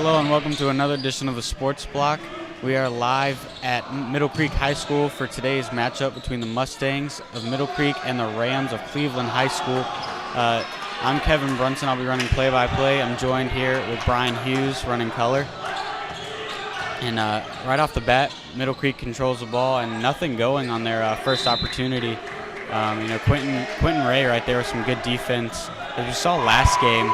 Hello and welcome to another edition of the Sports Block. We are live at Middle Creek High School for today's matchup between the Mustangs of Middle Creek and the Rams of Cleveland High School. I'm Kevin Brunson. I'll be running play-by-play. I'm joined here with Brian Hughes running color. And right off the bat, Middle Creek controls the ball and nothing going on their first opportunity. Quentin Ray right there with some good defense. As we saw last game,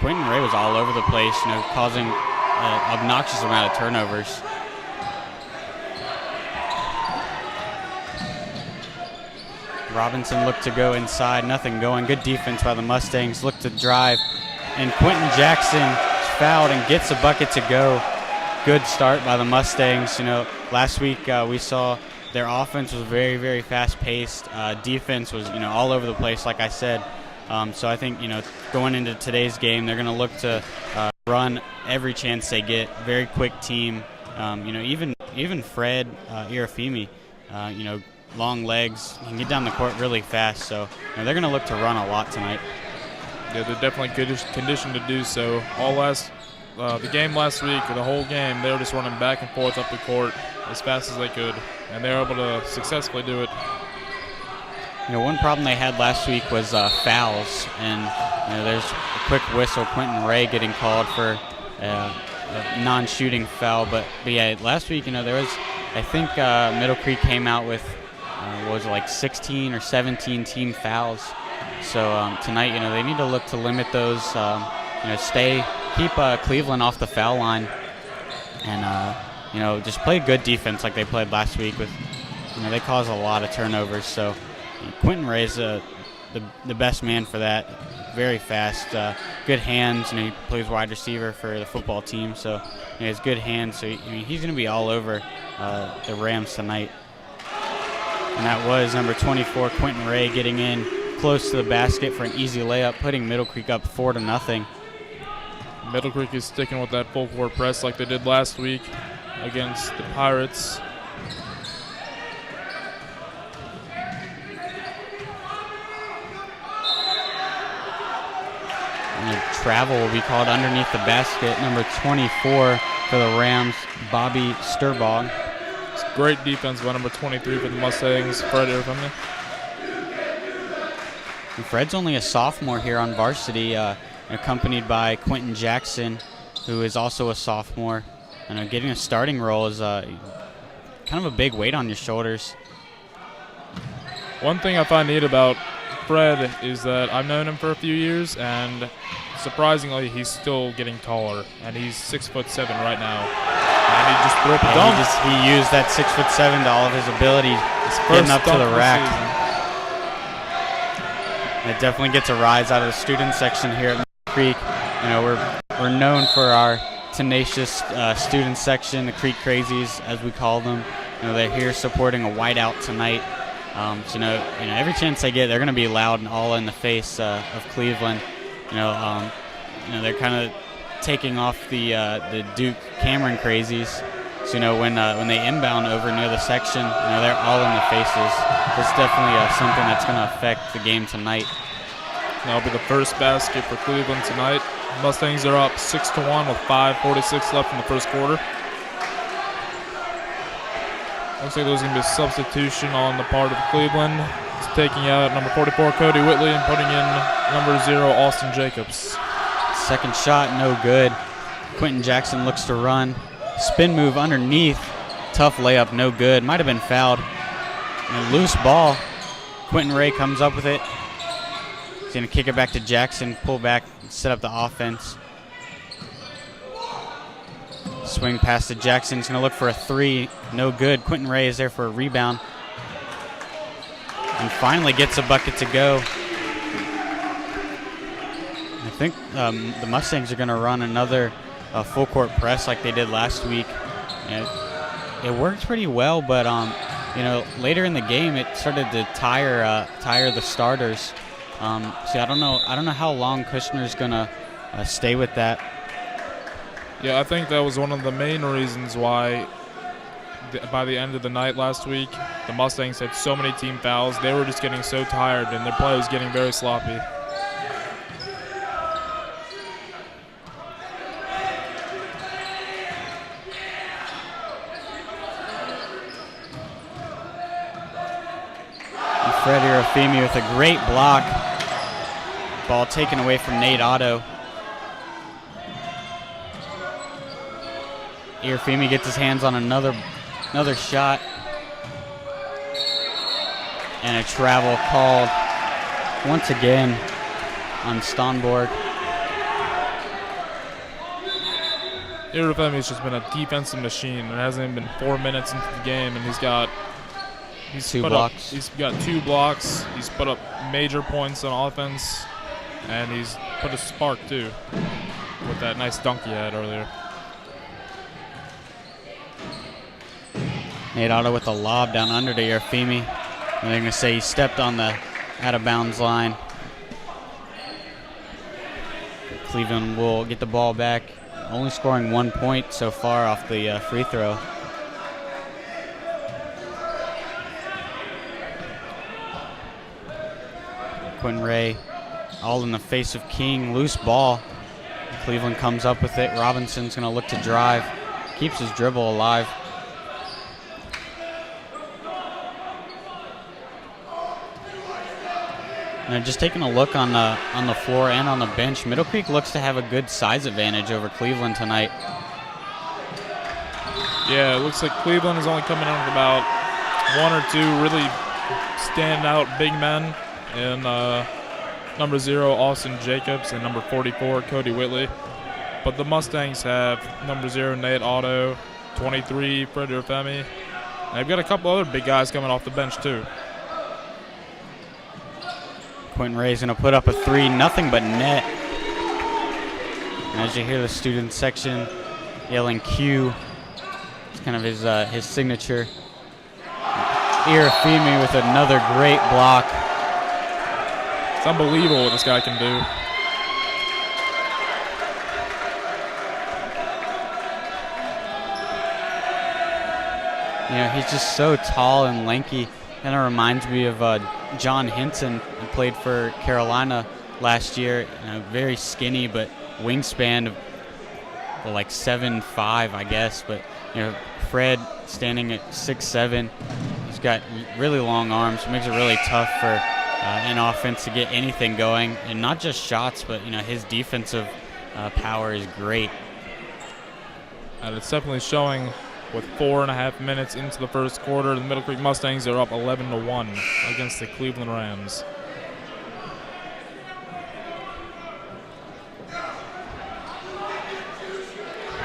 Quentin Ray was all over the place, causing an obnoxious amount of turnovers. Robinson looked to go inside, nothing going. Good defense by the Mustangs. Looked to drive, and Quentin Jackson fouled and gets a bucket to go. Good start by the Mustangs. Last week we saw their offense was very, very fast-paced. Defense was, all over the place, like I said. So I think, going into today's game, they're going to look to run every chance they get. Very quick team. Even Fred Irafimi, long legs. He can get down the court really fast. So they're going to look to run a lot tonight. Yeah, they're definitely conditioned to do so. The game last week, the whole game, they were just running back and forth up the court as fast as they could, and they were able to successfully do it. One problem they had last week was fouls, and there's a quick whistle. Quentin Ray getting called for a non-shooting foul, but yeah, last week, there was, I think Middle Creek came out with, 16 or 17 team fouls. So tonight, they need to look to limit those, keep Cleveland off the foul line, and just play good defense like they played last week. With they cause a lot of turnovers. So Quentin Ray's the best man for that. Very fast, good hands. He plays wide receiver for the football team, so he has good hands. So he's going to be all over the Rams tonight. And that was number 24, Quentin Ray, getting in close to the basket for an easy layup, putting Middle Creek up 4-0. Middle Creek is sticking with that full court press like they did last week against the Pirates. And a travel will be called underneath the basket. Number 24 for the Rams, Bobby Sturbog. It's great defense by number 23 for the Mustangs, Fred Irafimi. Fred's only a sophomore here on varsity, accompanied by Quentin Jackson, who is also a sophomore. Getting a starting role is kind of a big weight on your shoulders. One thing I find neat about Fred is that I've known him for a few years, and surprisingly, he's still getting taller, and he's 6'7" right now. And he just threw up a dunk. He used that 6'7" to all of his ability, getting up to the rack. It definitely gets a rise out of the student section here at Middle Creek. We're known for our tenacious student section, the Creek Crazies, as we call them. They're here supporting a whiteout tonight. Every chance they get, they're going to be loud and all in the face of Cleveland. They're kind of taking off the Duke Cameron Crazies. So when they inbound over near the section, they're all in the faces. It's definitely something that's going to affect the game tonight. That'll be the first basket for Cleveland tonight. Mustangs are up 6-1 with 5:46 left in the first quarter. Looks like there's going to be a substitution on the part of Cleveland. It's taking out number 44, Cody Whitley, and putting in number 0, Austin Jacobs. Second shot, no good. Quentin Jackson looks to run. Spin move underneath. Tough layup, no good. Might have been fouled. And loose ball. Quentin Ray comes up with it. He's going to kick it back to Jackson, pull back, set up the offense. Swing pass to Jackson. He's going to look for a three. No good. Quentin Ray is there for a rebound. And finally gets a bucket to go. I think the Mustangs are going to run another full court press like they did last week. It worked pretty well, but later in the game it started to tire the starters. I don't know how long Kushner's going to stay with that. Yeah, I think that was one of the main reasons why by the end of the night last week, the Mustangs had so many team fouls. They were just getting so tired, and their play was getting very sloppy. Fred Irafemi with a great block. Ball taken away from Nate Otto. Irafemi gets his hands on another shot. And a travel called once again on Stonborg. Irafemi's just been a defensive machine. It hasn't even been 4 minutes into the game, and he's got 2 blocks. He's got 2 blocks. He's put up major points on offense, and he's put a spark too with that nice dunk he had earlier. Nate Otto with a lob down under to Irafemi. And they're going to say he stepped on the out-of-bounds line. Cleveland will get the ball back, only scoring 1 point so far off the free throw. Quinn Ray all in the face of King. Loose ball. Cleveland comes up with it. Robinson's going to look to drive. Keeps his dribble alive. And just taking a look on the floor and on the bench, Middle Creek looks to have a good size advantage over Cleveland tonight. Yeah, it looks like Cleveland is only coming in with about 1 or 2 really standout big men in number 0, Austin Jacobs, and number 44, Cody Whitley. But the Mustangs have number 0, Nate Otto, 23, Fred Irafemi. And they've got a couple other big guys coming off the bench too. Quentin Ray's going to put up a 3, nothing but net. And as you hear the student section yelling Q, it's kind of his signature. Irafemi with another great block. It's unbelievable what this guy can do. You know, he's just so tall and lanky. Kind of reminds me of John Hinton, who played for Carolina last year. You know, very skinny, but wingspan of like 7'5", I guess. But you know, Fred standing at 6'7", he's got really long arms. Makes it really tough for an offense to get anything going, and not just shots, but you know, his defensive power is great. And it's definitely showing. With 4.5 minutes into the first quarter, the Middle Creek Mustangs are up 11-1 against the Cleveland Rams.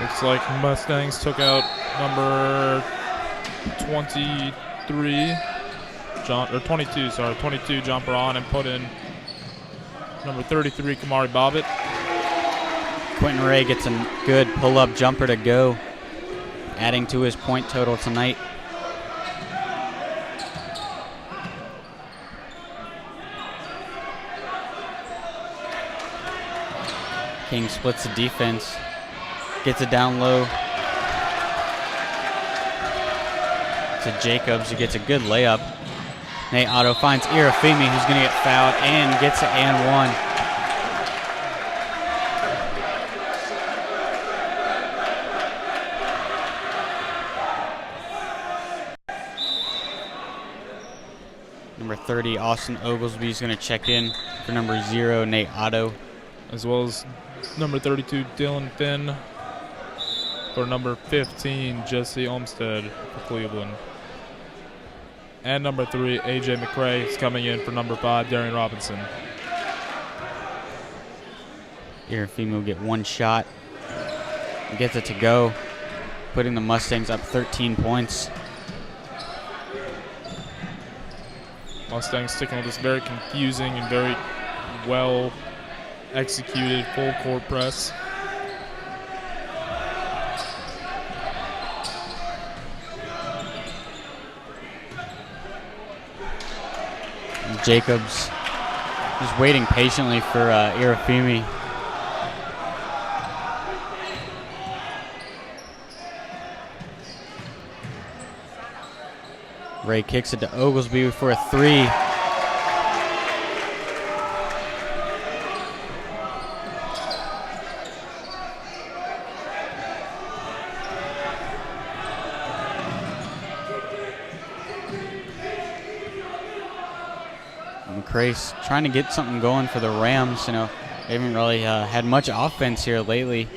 Looks like Mustangs took out number 22, John Perron, and put in number 33, Kamari Bobbitt. Quentin Ray gets a good pull-up jumper to go, adding to his point total tonight. King splits the defense, gets it down low to Jacobs, who gets a good layup. Nate Otto finds Irafemi, who's going to get fouled, and gets it and one. Number 30, Austin Oglesby, is going to check in for number 0, Nate Otto. As well as number 32, Dylan Finn, for number 15, Jesse Olmstead for Cleveland. And number 3, A.J. McCray is coming in for number 5, Darian Robinson. Irafemi will get one shot. Gets it to go, putting the Mustangs up 13 points. Mustangs sticking with this very confusing and very well executed full court press. And Jacobs just waiting patiently for Irafemi. Ray kicks it to Oglesby for a 3. brace, trying to get something going for the Rams. You know, they haven't really had much offense here lately.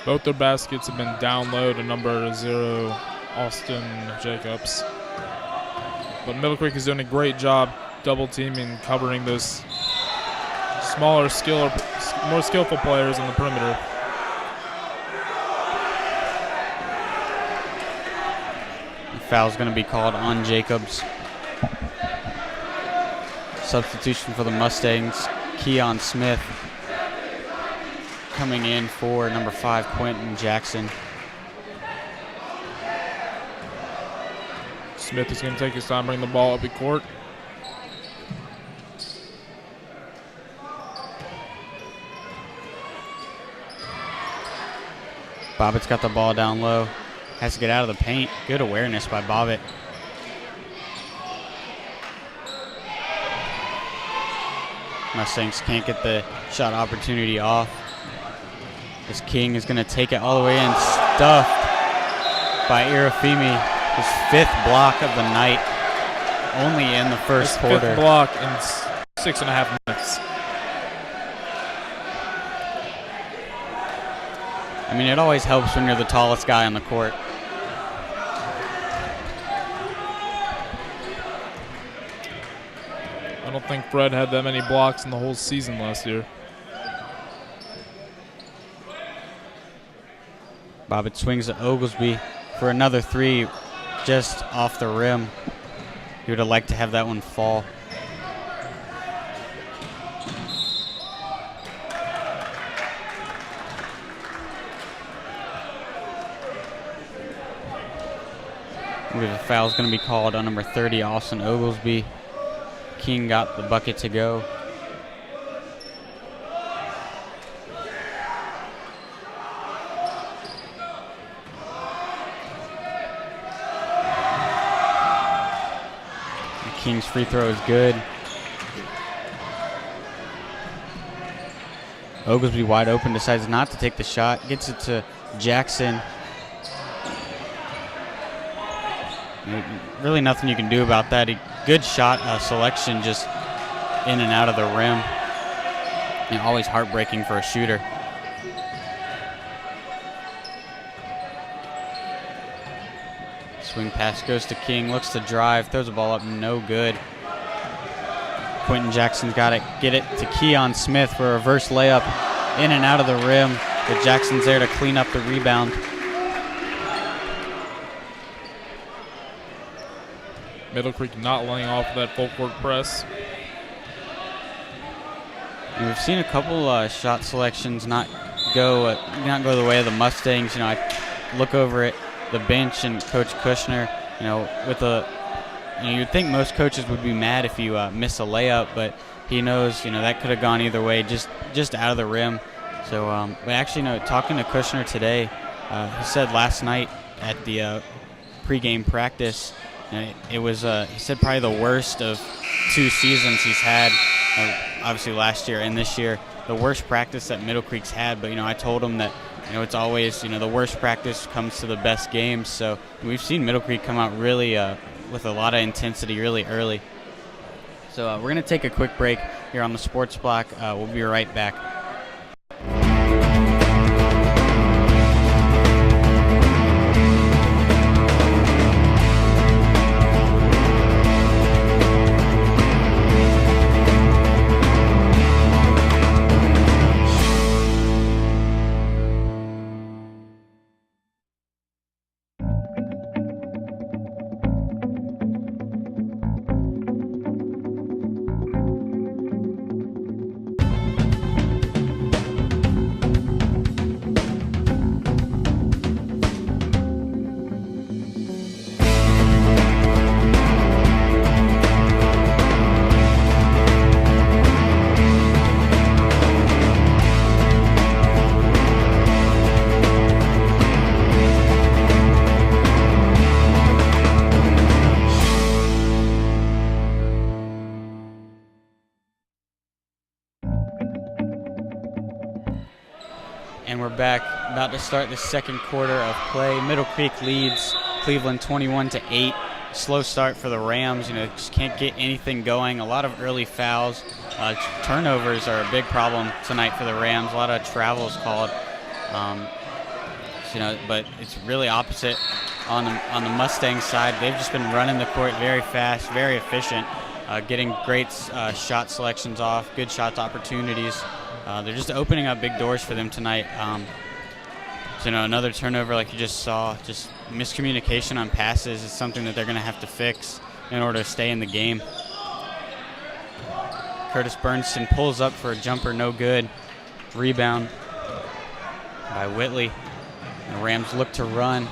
Both their baskets have been down low to number 0, Austin Jacobs. But Middle Creek is doing a great job double teaming, covering those more skillful players on the perimeter. The foul's going to be called on Jacobs. Substitution for the Mustangs, Keon Smith coming in for number 5, Quentin Jackson. Smith is going to take his time, bring the ball up the court. Bobbitt's got the ball down low. Has to get out of the paint. Good awareness by Bobbitt. Mustangs can't get the shot opportunity off. This King is going to take it all the way in. Stuffed by Irafemi. His 5th block of the night. Only in the first quarter. 5th block in 6.5 minutes. I mean, it always helps when you're the tallest guy on the court. I don't think Fred had that many blocks in the whole season last year. Bobbitt swings to Oglesby for another 3 just off the rim. He would have liked to have that one fall. I believe a foul is going to be called on number 30, Austin Oglesby. King got the bucket to go. King's free throw is good. Oglesby wide open, decides not to take the shot, gets it to Jackson. Really nothing you can do about that. Good shot selection, just in and out of the rim. You know, always heartbreaking for a shooter. Swing pass goes to King, looks to drive, throws the ball up, no good. Quentin Jackson's got to get it to Keon Smith for a reverse layup in and out of the rim, but Jackson's there to clean up the rebound. Middle Creek not laying off that full court press. And we've seen a couple shot selections not go the way of the Mustangs. You know, I look over at the bench and Coach Kushner. You know, you'd think most coaches would be mad if you miss a layup, but he knows, you know, that could have gone either way, just out of the rim. So, but actually, no. Talking to Kushner today, he said last night at the pregame practice. It was, he said, probably the worst of 2 seasons he's had, obviously last year and this year, the worst practice that Middle Creek's had. But, you know, I told him that, you know, it's always, you know, the worst practice comes to the best games. So we've seen Middle Creek come out really with a lot of intensity really early. So we're going to take a quick break here on the Sports Block. We'll be right back. And we're back, about to start the second quarter of play. Middle Creek leads Cleveland 21-8 slow start for the Rams. Just can't get anything going. A lot of early fouls. Turnovers are a big problem tonight for the Rams. A lot of travels called. But it's really opposite on the Mustangs side. They've just been running the court very fast, very efficient, getting great shot selections off, good shot opportunities. They're just opening up big doors for them tonight. Another turnover like you just saw, just miscommunication on passes is something that they're going to have to fix in order to stay in the game. Curtis Bernston pulls up for a jumper, no good. Rebound by Whitley. The Rams look to run.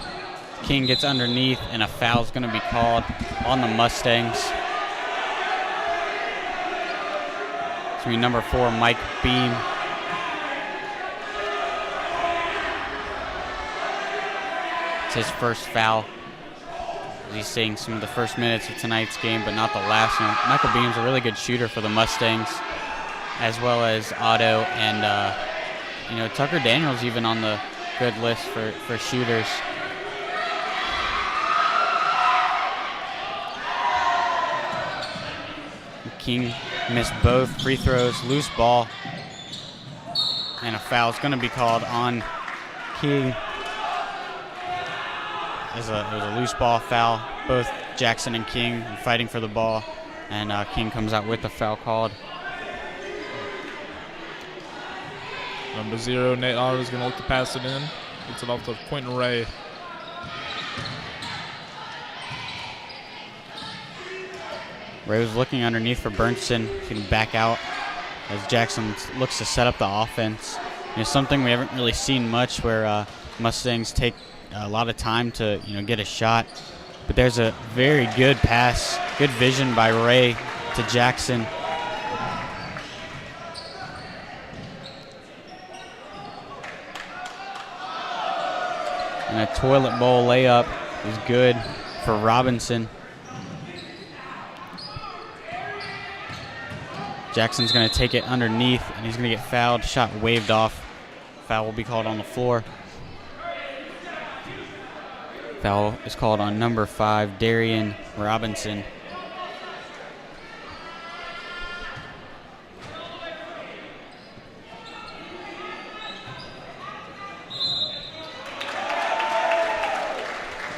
King gets underneath, and a foul's going to be called on the Mustangs. It's going to be number 4, Mike Beam. It's his first foul. He's seeing some of the first minutes of tonight's game, but not the last. Michael Beam's a really good shooter for the Mustangs, as well as Otto and Tucker Daniels even on the good list for shooters. King missed both free throws, loose ball, and a foul is going to be called on King. It was a loose ball foul. Both Jackson and King fighting for the ball, and King comes out with the foul called. Number 0, Nate Otter is going to look to pass it in. Gets it off to Quentin Ray. Ray was looking underneath for Bernston. He can back out as Jackson looks to set up the offense. Something we haven't really seen much, where Mustangs take a lot of time to get a shot. But there's a very good pass, good vision by Ray to Jackson. And a toilet bowl layup is good for Robinson. Jackson's going to take it underneath, and he's going to get fouled. Shot waved off. Foul will be called on the floor. Foul is called on number 5, Darian Robinson.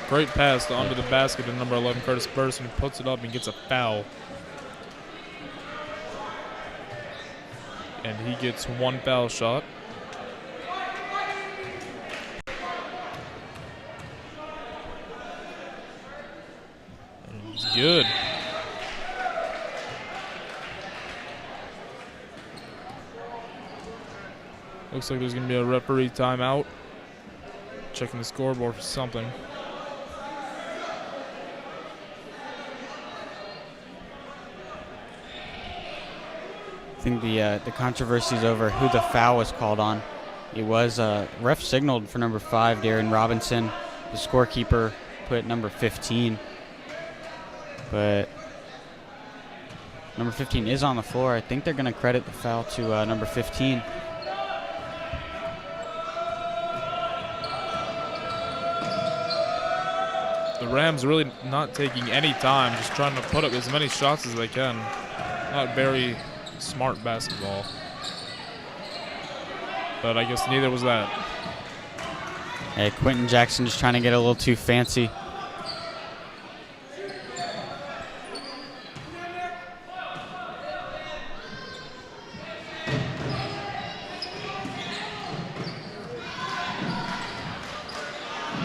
Great pass onto the basket to number 11, Curtis Bernston, who puts it up and gets a foul. And he gets 1 foul shot. And he's good. Looks like there's going to be a referee timeout. Checking the scoreboard for something. I think the controversy is over who the foul was called on. It was ref signaled for number 5, Darren Robinson. The scorekeeper put number 15. But number 15 is on the floor. I think they're going to credit the foul to number 15. The Rams really not taking any time, just trying to put up as many shots as they can. Not very smart basketball. But I guess neither was that. Hey, Quentin Jackson just trying to get a little too fancy.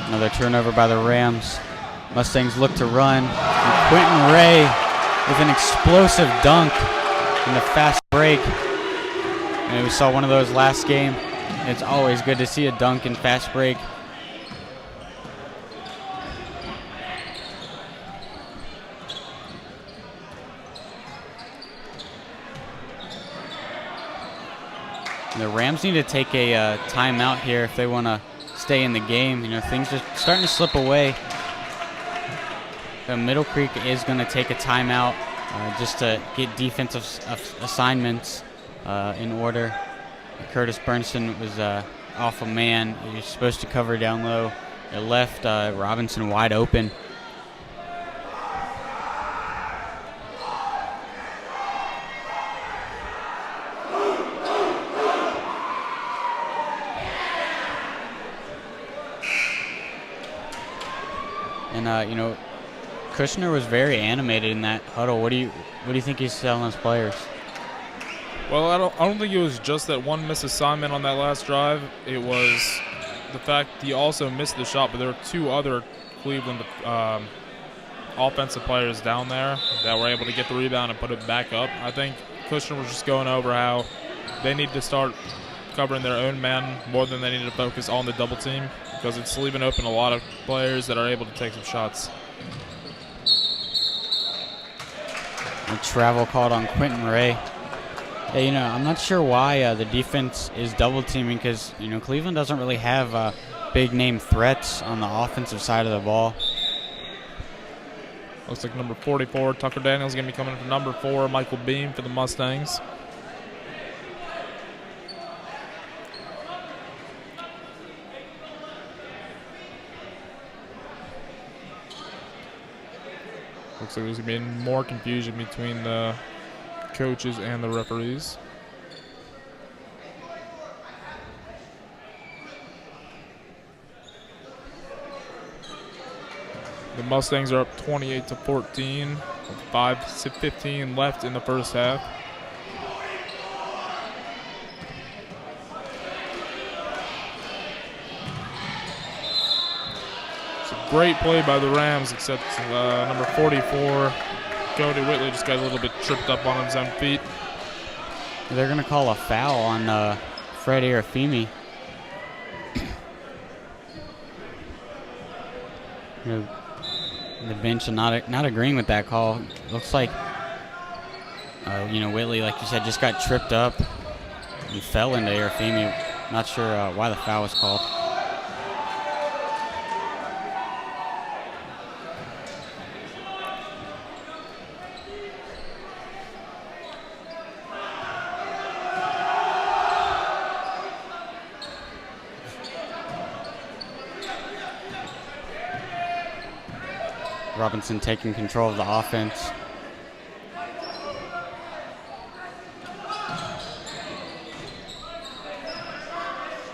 Another turnover by the Rams. Mustangs look to run. And Quentin Ray with an explosive dunk in the fast break. And we saw one of those last game. It's always good to see a dunk in fast break. And the Rams need to take a timeout here if they want to stay in the game. Things are starting to slip away. Middle Creek is going to take a timeout just to get defensive assignments in order. Curtis Bernston was off a man. He was supposed to cover down low. It left Robinson wide open. and Kushner was very animated in that huddle. What do you think he's telling his players? Well, I don't think it was just that one missed assignment on that last drive. It was the fact he also missed the shot, but there were two other Cleveland offensive players down there that were able to get the rebound and put it back up. I think Kushner was just going over how they need to start covering their own men more than they need to focus on the double team, because it's leaving open a lot of players that are able to take some shots. A travel called on Quentin Ray. Yeah, I'm not sure why the defense is double teaming, because Cleveland doesn't really have big name threats on the offensive side of the ball. Looks like number 44, Tucker Daniels, going to be coming for number 4, Michael Beam for the Mustangs. Looks like there's going to be more confusion between the coaches and the referees. The Mustangs are up 28-14 with 5:15 left in the first half. It's a great play by the Rams, except number 44, Cody Whitley, just got a little bit tripped up on his own feet. They're going to call a foul on Freddie Arfimi. The bench not agreeing with that call. Looks like, Whitley, like you said, just got tripped up and fell into Arfimi. Not sure why the foul was called. Robinson taking control of the offense.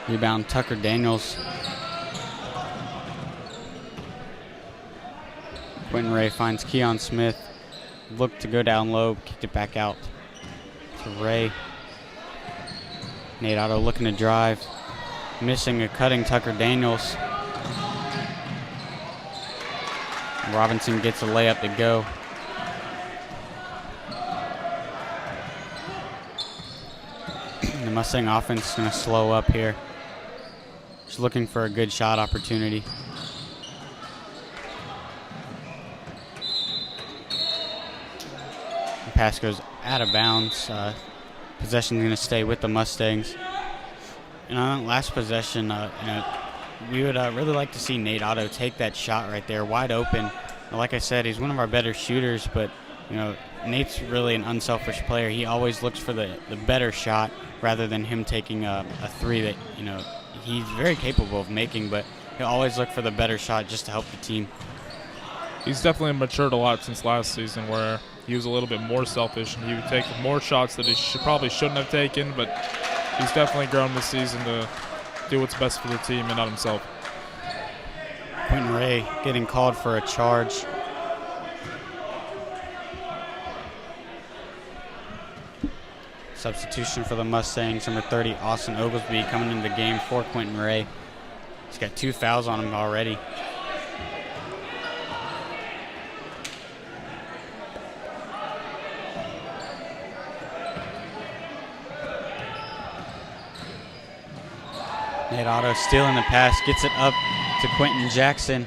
Rebound, Tucker Daniels. Quentin Ray finds Keon Smith. Looked to go down low, kicked it back out to Ray. Nate Otto looking to drive. Missing a cutting Tucker Daniels. Robinson gets a layup to go. The Mustang offense is going to slow up here. Just looking for a good shot opportunity. The pass goes out of bounds. Possession is going to stay with the Mustangs. And on that last possession, we would really like to see Nate Otto take that shot right there, wide open. Like I said, he's one of our better shooters, but Nate's really an unselfish player. He always looks for the better shot rather than him taking a three that he's very capable of making, but he'll always look for the better shot just to help the team. He's definitely matured a lot since last season, where he was a little bit more selfish and he would take more shots that he probably shouldn't have taken, but he's definitely grown this season to do what's best for the team and not himself. Quentin Ray getting called for a charge. Substitution for the Mustangs, number 30, Austin Oglesby, coming into the game for Quentin Ray. He's got 2 fouls on him already. Nate Otto stealing the pass, gets it up to Quentin Jackson.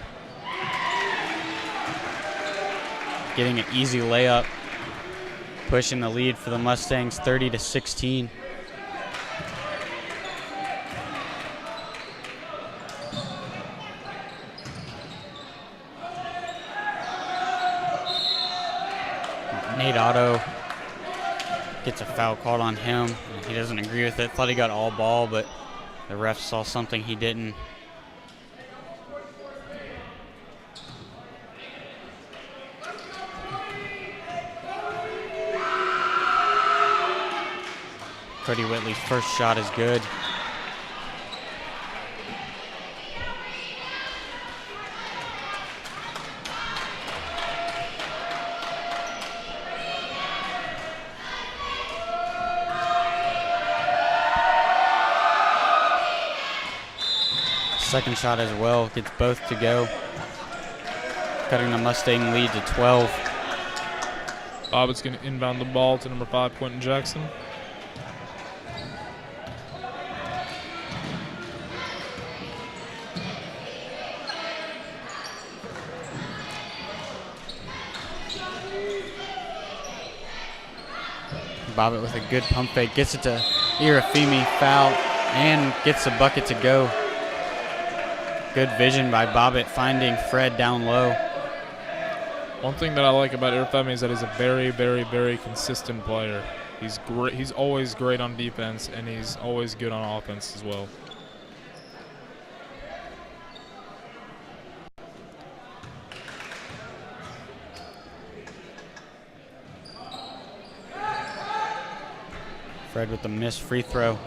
Getting an easy layup, pushing the lead for the Mustangs 30-16. Nate Otto gets a foul called on him. He doesn't agree with it. Thought he got all ball, but the ref saw something he didn't. Cody Whitley's first shot is good. second shot as well. Gets both to go. Cutting the Mustang lead to 12. Bobbitt's going to inbound the ball to number 5, Quentin Jackson. Bobbitt with a good pump fake. Gets it to Irafemi, foul, and gets the bucket to go. Good vision by Bobbitt, finding Fred down low. One thing that I like about Irafemi is that he's a very, very, very consistent player. He's great. He's always great on defense, and he's always good on offense as well. Fred with the missed free throw.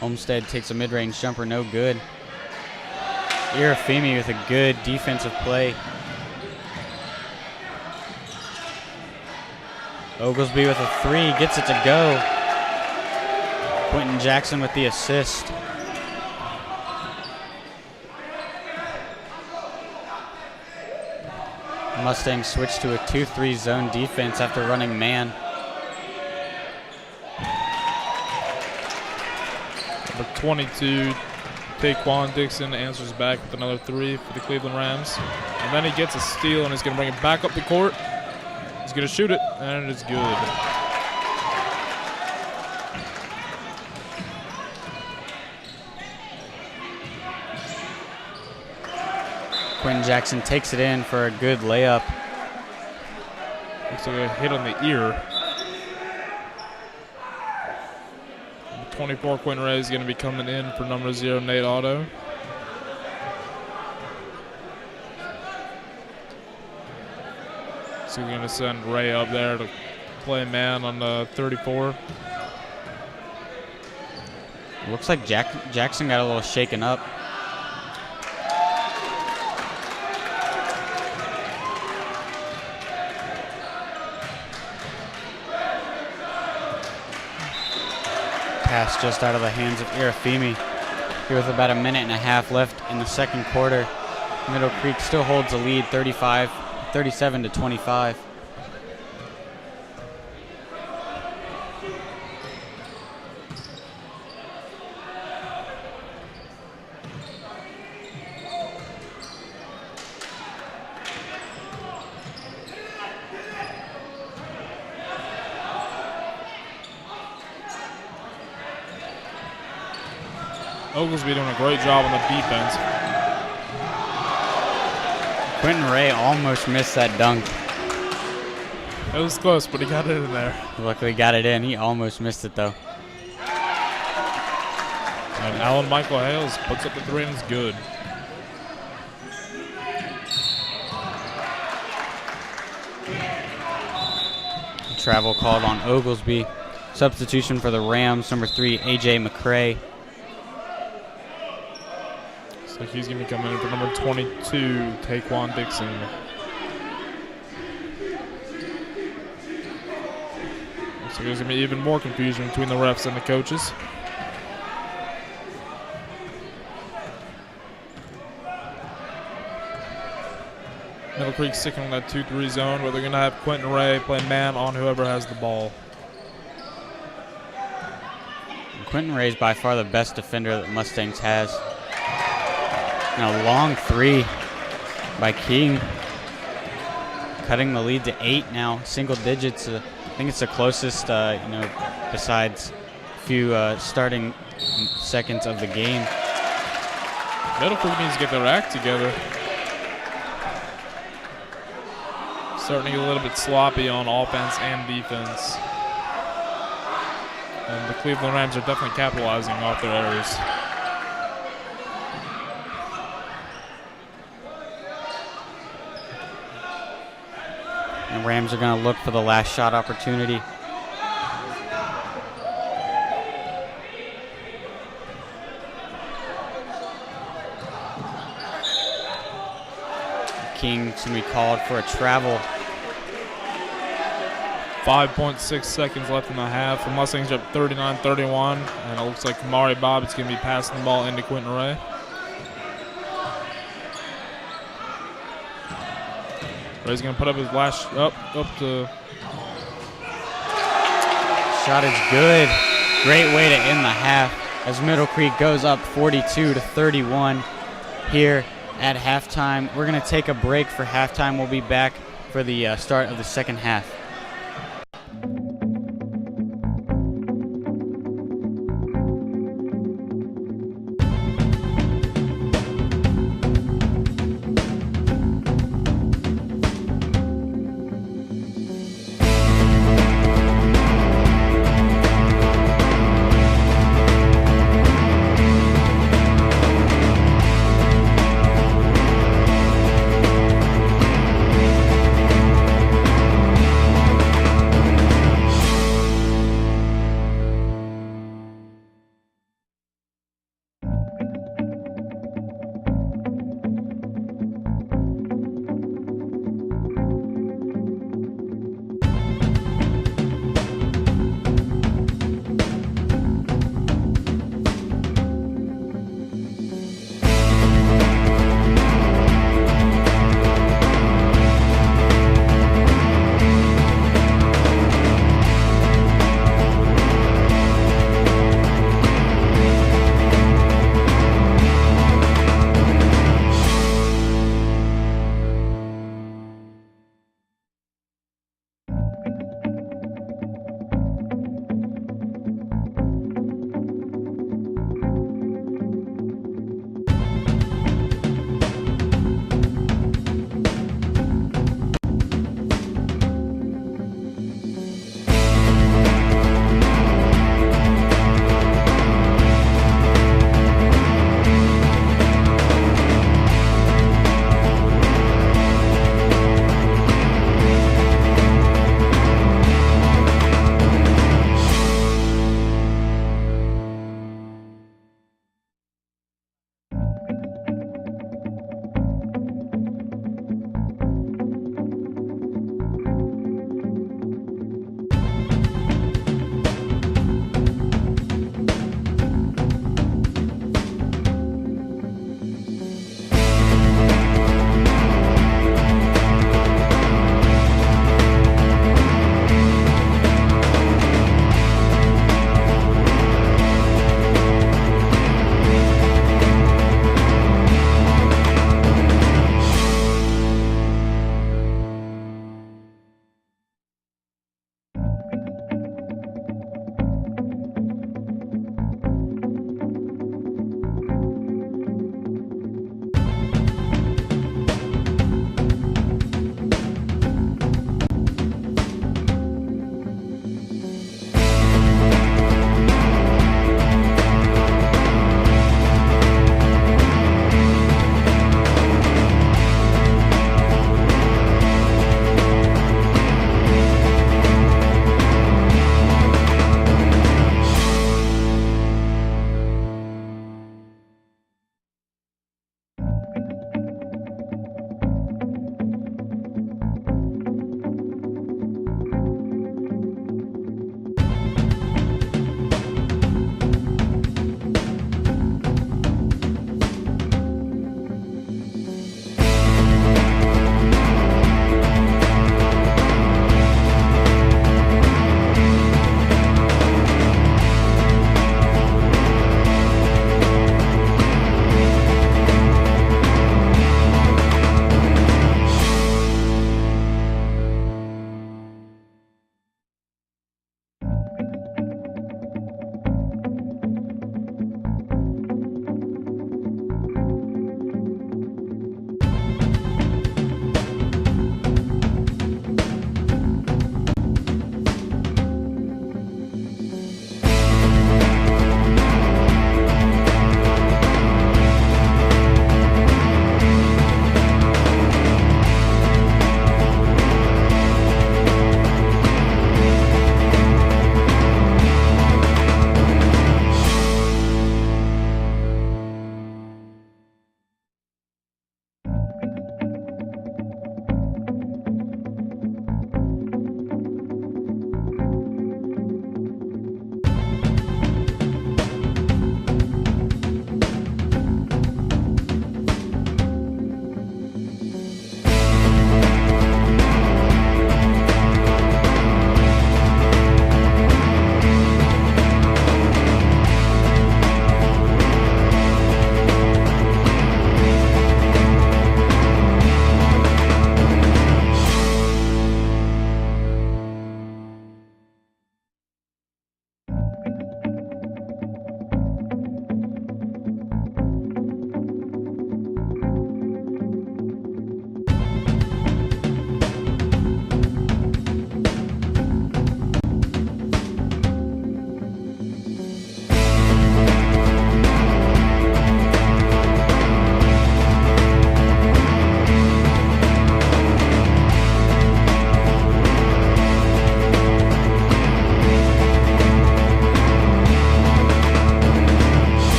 Olmsted takes a mid-range jumper, no good. Irafemi with a good defensive play. Oglesby with a 3, gets it to go. Quentin Jackson with the assist. Mustangs switch to a 2-3 zone defense after running man. Number 22, Taquan Dixon answers back with another 3 for the Cleveland Rams. And then he gets a steal and he's going to bring it back up the court. He's going to shoot it, and it's good. Quentin Jackson takes it in for a good layup. Looks like a hit on the ear. Number 24, Quentin Ray is going to be coming in for number 0, Nate Otto. So we're going to send Ray up there to play man on the 34. Looks like Jackson got a little shaken up. Pass just out of the hands of Irafemi. Here with about a minute and a half left in the second quarter. Middle Creek still holds the lead 37 to 25. Oglesby doing a great job on the defense. Quentin Ray almost missed that dunk. It was close, but he got it in there. Luckily got it in. He almost missed it though. And Alan Michael Hales puts up the 3 and it's good. Travel called on Oglesby. Substitution for the Rams, number 3, AJ McCray. So he's going to be coming in for number 22, Taquan Dixon. So there's going to be even more confusion between the refs and the coaches. Middle Creek sticking in that 2-3 zone where they're going to have Quentin Ray play man on whoever has the ball. Quentin Ray is by far the best defender that Mustangs has. And a long 3 by King. Cutting the lead to 8 now, single digits. I think it's the closest, besides a few starting seconds of the game. Middle Creek needs to get their act together. Starting to get a little bit sloppy on offense and defense. And the Cleveland Rams are definitely capitalizing off their errors. And Rams are going to look for the last shot opportunity. King's going to be called for a travel. 5.6 seconds left in the half. The Mustangs are up 39-31, and it looks like Kamari Bobbitt's going to be passing the ball into Quentin Ray. Ray's going to put up his last up to. Shot is good. Great way to end the half as Middle Creek goes up 42-31 here at halftime. We're going to take a break for halftime. We'll be back for the start of the second half.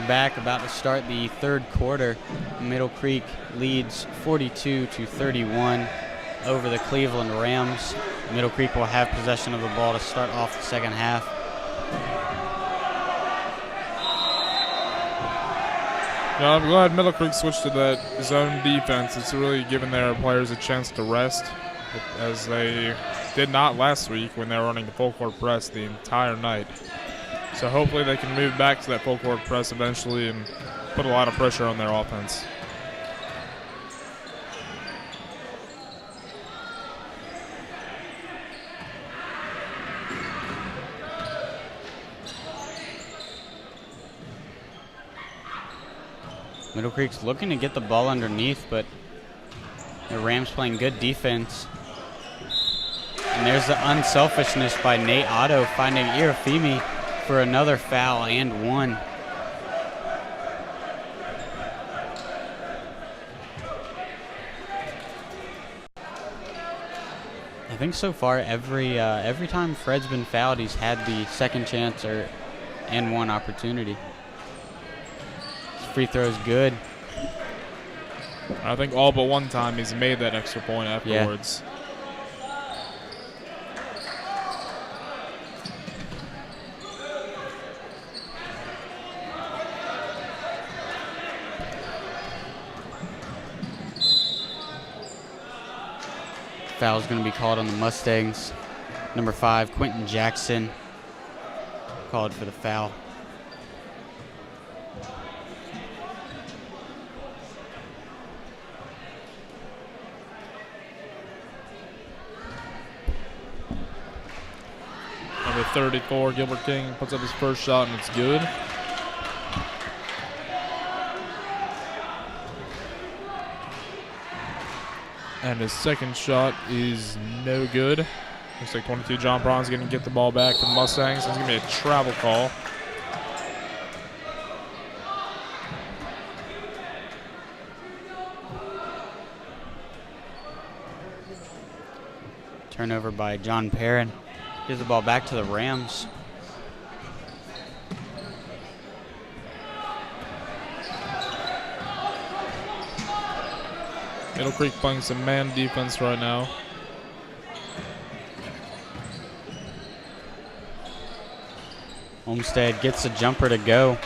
back, about to start the third quarter. Middle Creek leads 42-31 over the Cleveland Rams. Middle Creek will have possession of the ball to start off the second half. Yeah, I'm glad Middle Creek switched to that zone defense. It's really given their players a chance to rest, as they did not last week when they were running the full court press the entire night. So hopefully they can move back to that full court press eventually and put a lot of pressure on their offense. Middle Creek's looking to get the ball underneath, but the Rams playing good defense. And there's the unselfishness by Nate Otto, finding Irafimi for another foul and one. I think so far every time Fred's been fouled, he's had the second chance and one opportunity. Free throw is good. I think all but one time he's made that extra point afterwards. Yeah. Foul's going to be called on the Mustangs. Number 5, Quentin Jackson, called for the foul. Number 34, Gilbert King, puts up his first shot, and it's good. And his second shot is no good. Looks like 22, John Braun's going to get the ball back for the Mustangs. It's going to be a travel call. Turnover by John Perrin. Gives the ball back to the Rams. Middle Creek playing some man defense right now. Olmsted gets a jumper to go.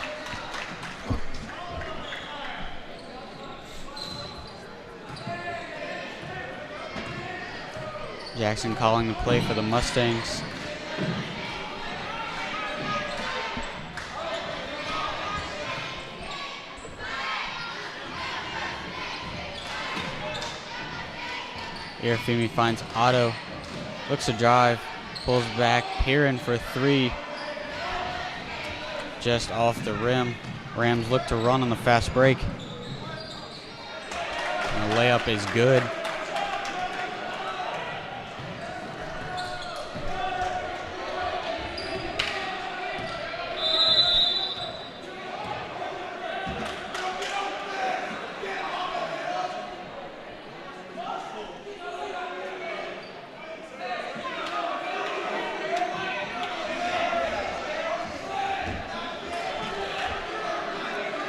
Jackson calling the play for the Mustangs. Irafimi finds Otto, looks to drive, pulls back, Perrin for 3, just off the rim. Rams look to run on the fast break. And the layup is good.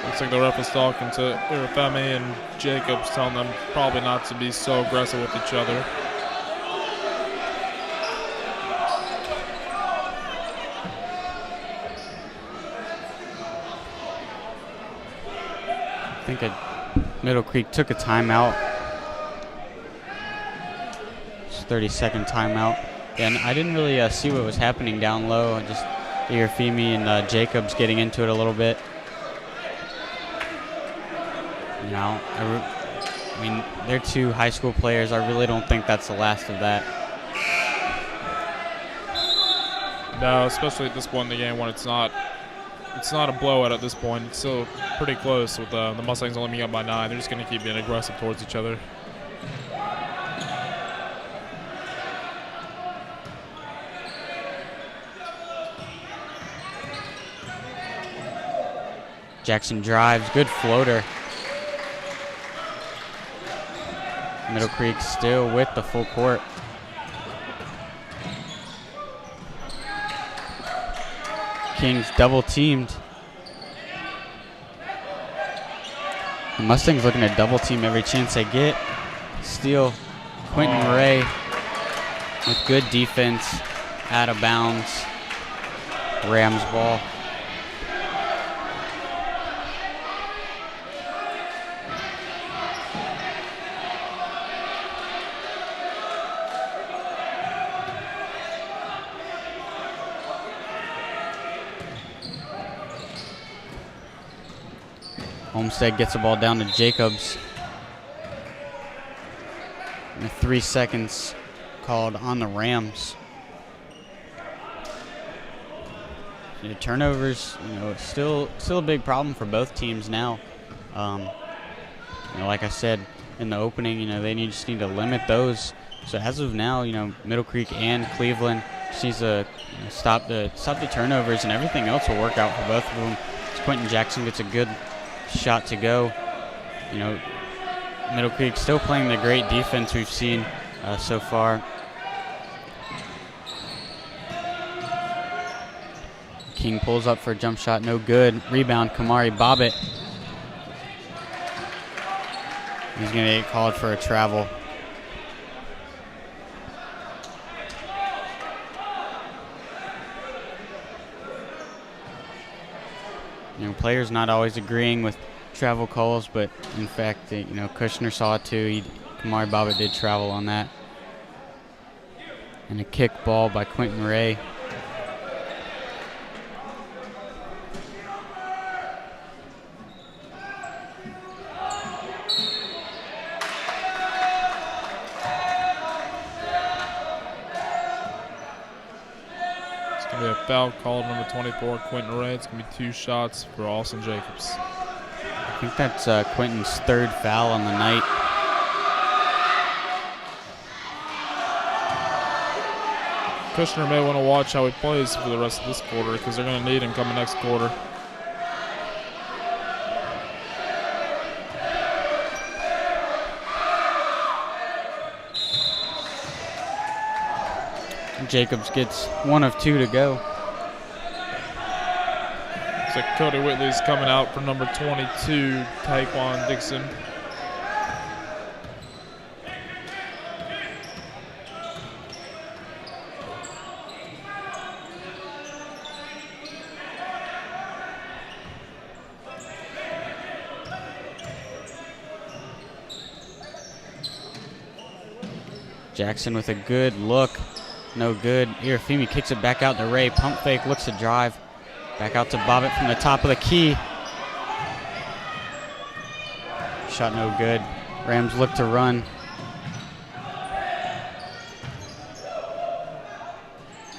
Looks like the ref is talking to Irafemi and Jacobs, telling them probably not to be so aggressive with each other. I think Middle Creek took a timeout. It's a 30-second timeout. And I didn't really see what was happening down low. Just Irafimi and Jacobs getting into it a little bit. You know, I mean, they're two high school players. I really don't think that's the last of that. No, especially at this point in the game when it's not a blowout at this point. It's still pretty close with the Mustangs only being up by 9. They're just going to keep being aggressive towards each other. Jackson drives, good floater. Middle Creek still with the full court. Kings double teamed. The Mustangs looking to double team every chance they get. Steal. Quentin Ray with good defense, out of bounds. Rams ball. Homestead gets the ball down to Jacobs. And 3 seconds called on the Rams. The turnovers, still a big problem for both teams now. Like I said in the opening, they just need to limit those. So as of now, Middle Creek and Cleveland just needs to stop the turnovers, and everything else will work out for both of them. Quentin Jackson gets a good shot to go. Middle Creek still playing the great defense we've seen so far. King pulls up for a jump shot, no good. Rebound, Kamari Bobbitt. He's going to get called for a travel. Players not always agreeing with travel calls, but in fact, Kushner saw it too. Kamari Bobbitt did travel on that. And a kick ball by Quentin Ray. A foul called, number 24, Quentin Ray. It's going to be 2 shots for Austin Jacobs. I think that's Quentin's 3rd foul on the night. Kushner may want to watch how he plays for the rest of this quarter because they're going to need him coming next quarter. Jacobs gets 1 of 2 to go. So Cody Whitley's coming out for number 22, Taekwon Dixon. Jackson with a good look. No good. Irafimi kicks it back out to Ray. Pump fake, looks to drive. Back out to Bobbitt from the top of the key. Shot no good. Rams look to run.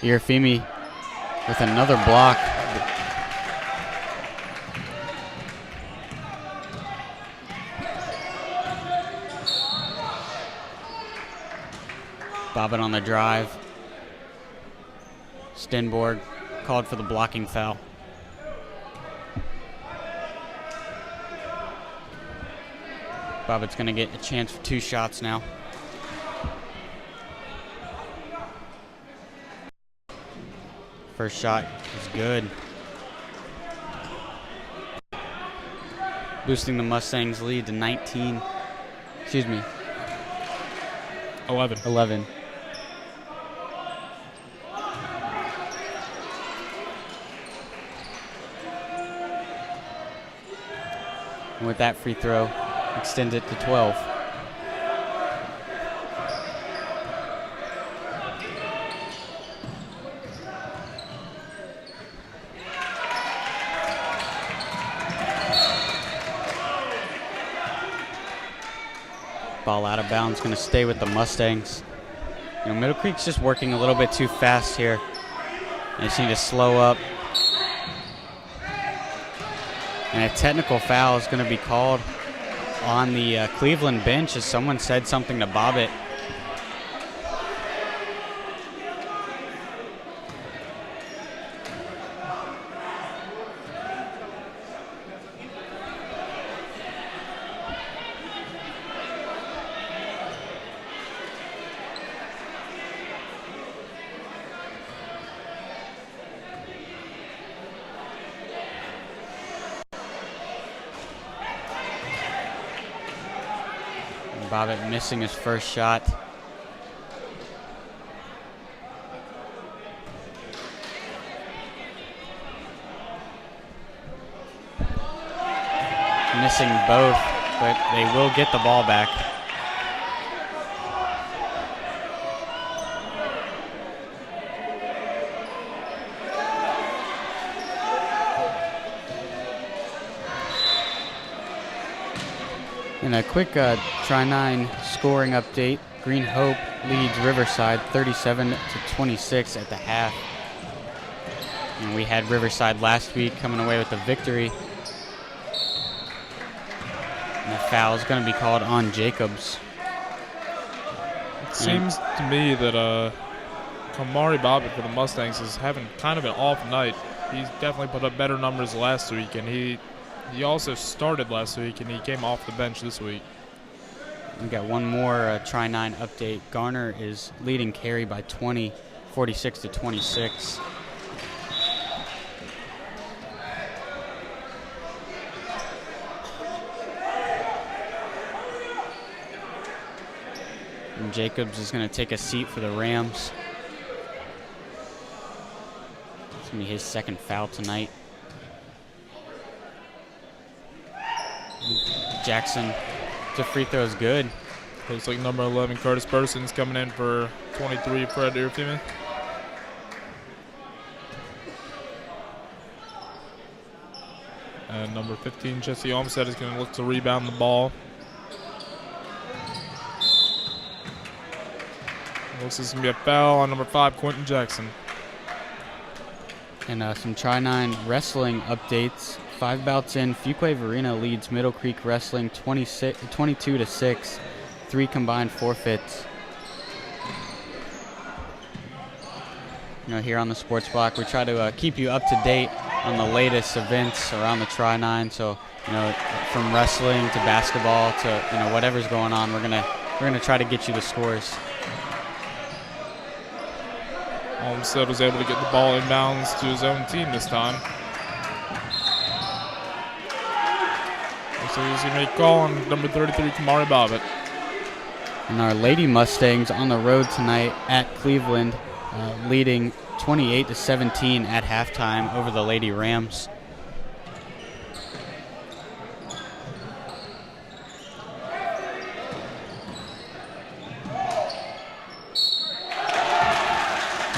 Irafimi with another block. Bobbitt on the drive. Stenborg called for the blocking foul. Bobbitt's going to get a chance for 2 shots now. First shot is good. Boosting the Mustangs' lead to 11. And with that free throw, extends it to 12. Ball out of bounds, going to stay with the Mustangs. Middle Creek's just working a little bit too fast here. They just need to slow up. And a technical foul is going to be called on the Cleveland bench as someone said something to Bobbitt. Bobbitt missing his first shot. Missing both, but they will get the ball back. And a quick Tri-9 scoring update. Green Hope leads Riverside 37-26 at the half. And we had Riverside last week coming away with the victory. And the foul is going to be called on Jacobs. It seems to me that Kamari Bobbitt for the Mustangs is having kind of an off night. He's definitely put up better numbers last week, and he also started last week, and he came off the bench this week. We got one more Tri-9 update. Garner is leading Cary by 20, 46-26. And Jacobs is going to take a seat for the Rams. It's going to be his second foul tonight. Jackson, the free throw is good. Looks like number 11, Curtis Burson's coming in for 23, Fred Irfeman. And number 15, Jesse Olmstead, is going to look to rebound the ball. Looks like it's going to be a foul on number 5, Quentin Jackson. And some Tri-9 wrestling updates. 5 bouts in, Fuquay Varina leads Middle Creek Wrestling 22-6. 3 combined forfeits. Here on the Sports Block, we try to keep you up to date on the latest events around the Tri-9. So, from wrestling to basketball to whatever's going on, we're gonna try to get you the scores. Olmstead was able to get the ball inbounds to his own team this time. So he's going to make a call on number 33, Kamari Bobbitt. And our Lady Mustangs on the road tonight at Cleveland, leading 28-17 at halftime over the Lady Rams.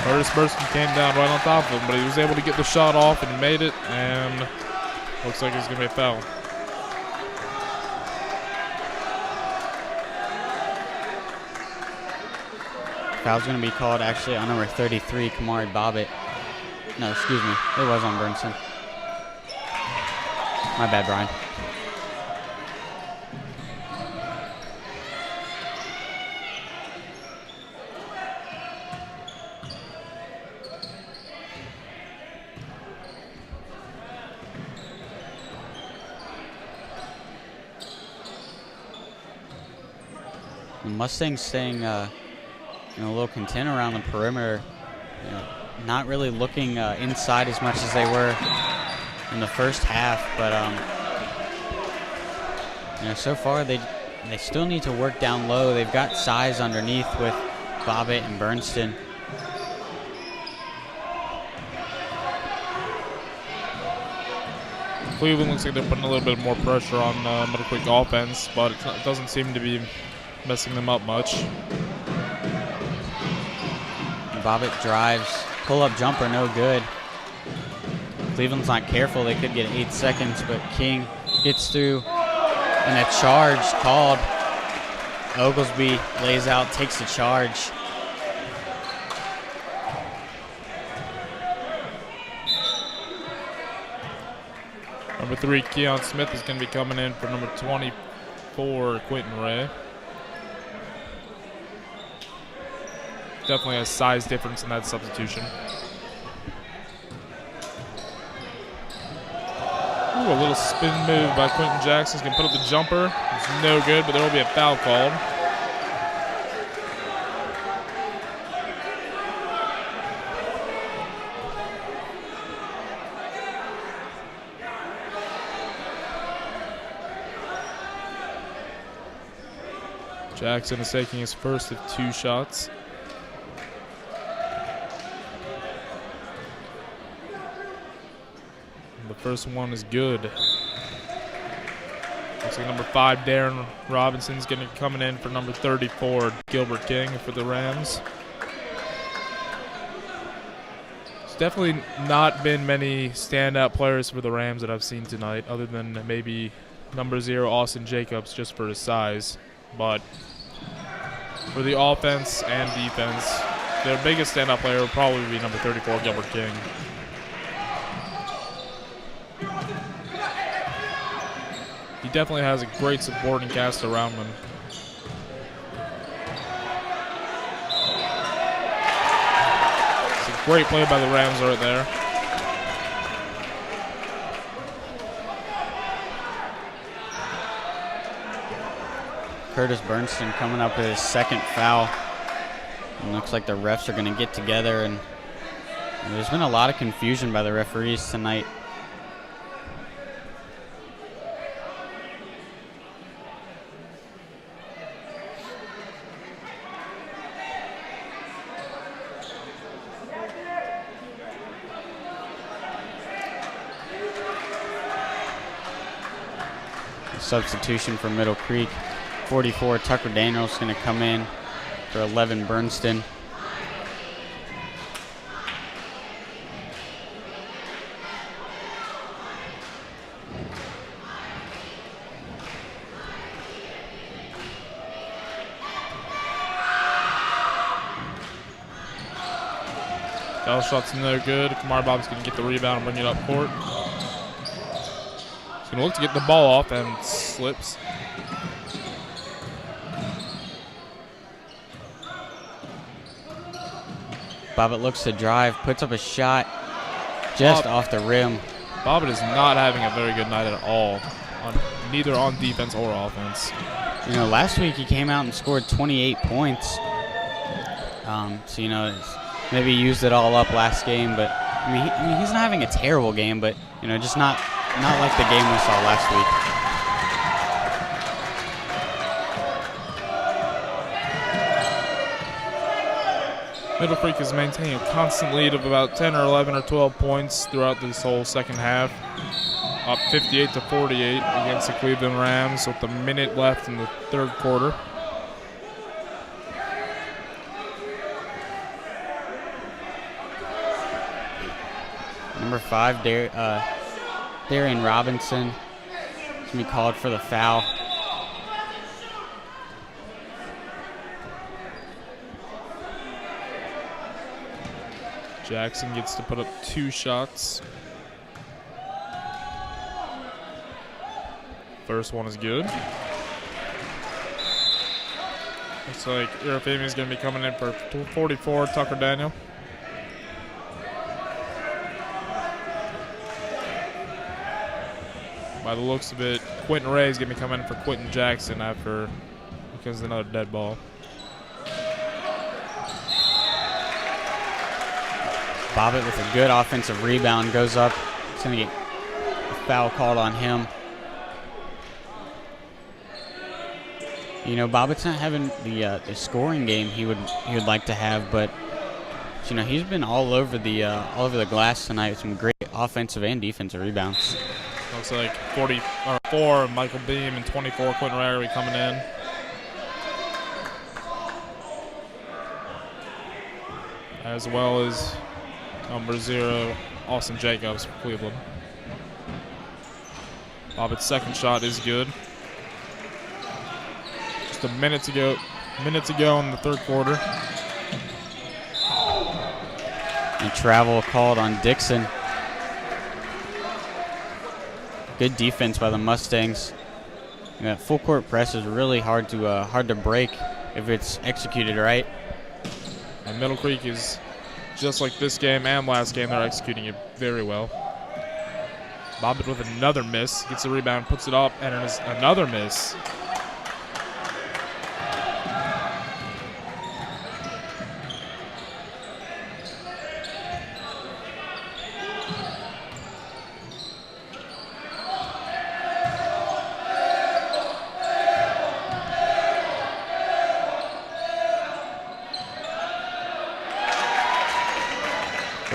Curtis Burson came down right on top of him, but he was able to get the shot off and made it, and looks like it's going to be a foul. Foul's going to be called actually on number 33, Kamari Bobbitt. No, excuse me. It was on Burnson. My bad, Brian. The Mustangs staying a little content around the perimeter, not really looking inside as much as they were in the first half, but so far they still need to work down low. They've got size underneath with Bobbitt and Bernston. Cleveland looks like they're putting a little bit more pressure on Middle Creek offense, but it doesn't seem to be messing them up much. Bobbitt drives, pull-up jumper, no good. Cleveland's not careful. They could get 8 seconds, but King gets through, and a charge called. Oglesby lays out, takes the charge. Number 3, Keon Smith, is going to be coming in for number 24, Quentin Ray. Definitely a size difference in that substitution. Ooh, a little spin move by Quentin Jackson. He's going to put up the jumper. It's no good, but there will be a foul called. Jackson is taking his first of 2 shots. And the first one is good. Looks like number 5, Darren Robinson's going to be coming in for number 34, Gilbert King for the Rams. There's definitely not been many standout players for the Rams that I've seen tonight, other than maybe number 0, Austin Jacobs, just for his size. But for the offense and defense, their biggest standout player would probably be number 34, Gilbert King. He definitely has a great supporting cast around him. It's a great play by the Rams right there. Curtis Bernstein coming up with his second foul. And looks like the refs are going to get together, and there's been a lot of confusion by the referees tonight. Substitution for Middle Creek. 44, Tucker Daniels going to come in for 11, Bernstein. Foul shot's no good. Kamar Bob's going to get the rebound and bring it up court. He's going to look to get the ball off and slips. Bobbitt looks to drive, puts up a shot just off the rim. Bobbitt is not having a very good night at all, neither on defense or offense. You know, last week he came out and scored 28 points. So, you know, maybe he used it all up last game, but I mean, he's not having a terrible game, but, you know, just not like the game we saw last week. Middle Creek is maintaining a constant lead of about 10 or 11 or 12 points throughout this whole second half. Up 58-48 against the Cleveland Rams with a minute left in the third quarter. Number 5, Darian Robinson is going to be called for the foul. Jackson gets to put up 2 shots. First one is good. Looks like Irafemi is going to be coming in for 44, Tucker Daniel. By the looks of it, Quentin Ray is going to be coming in for Quentin Jackson because of another dead ball. Bobbitt with a good offensive rebound goes up. It's going to get a foul called on him. You know, Bobbitt's not having the scoring game he would like to have, but you know, he's been all over the glass tonight with some great offensive and defensive rebounds. Looks like 44 Michael Beam and 24 Quentin Ray are coming in. As well as number 0, Austin Jacobs for Cleveland. Bobbitt's second shot is good. Just a minute to go in the third quarter. And travel called on Dixon. Good defense by the Mustangs. You know, full court press is really hard to break if it's executed right. And Middle Creek is, just like this game and last game, they're executing it very well. Bobbitt with another miss. Gets the rebound, puts it up, and it is another miss.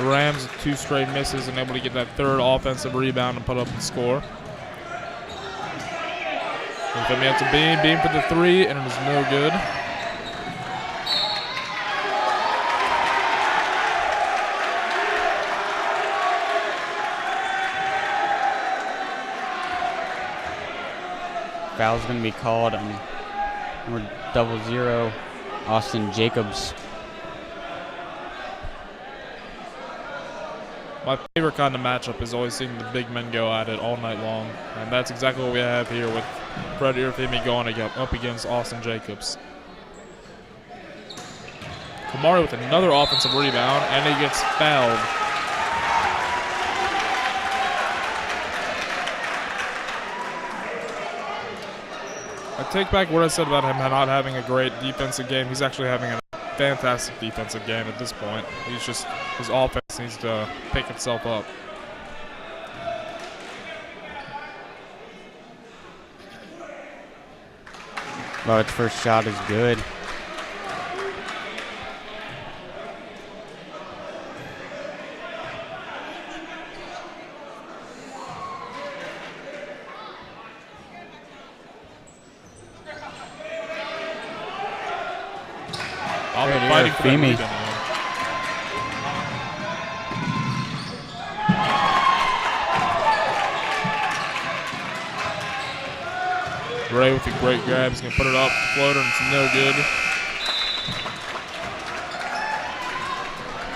The Rams, 2 straight misses, and able to get that 3rd offensive rebound and put up the score. It's a beam for the 3, and it is no good. Foul's going to be called on number 00, Austin Jacobs. My favorite kind of matchup is always seeing the big men go at it all night long, and that's exactly what we have here with Fred Irafemi going up against Austin Jacobs. Kamari with another offensive rebound, and he gets fouled. I take back what I said about him not having a great defensive game. He's actually having a fantastic defensive game at this point. His offense needs to pick itself up. Well, its first shot is good. Fighting for that Femi. rebound. Ray with a great grab. He's going to put it off the floater, and it's no good.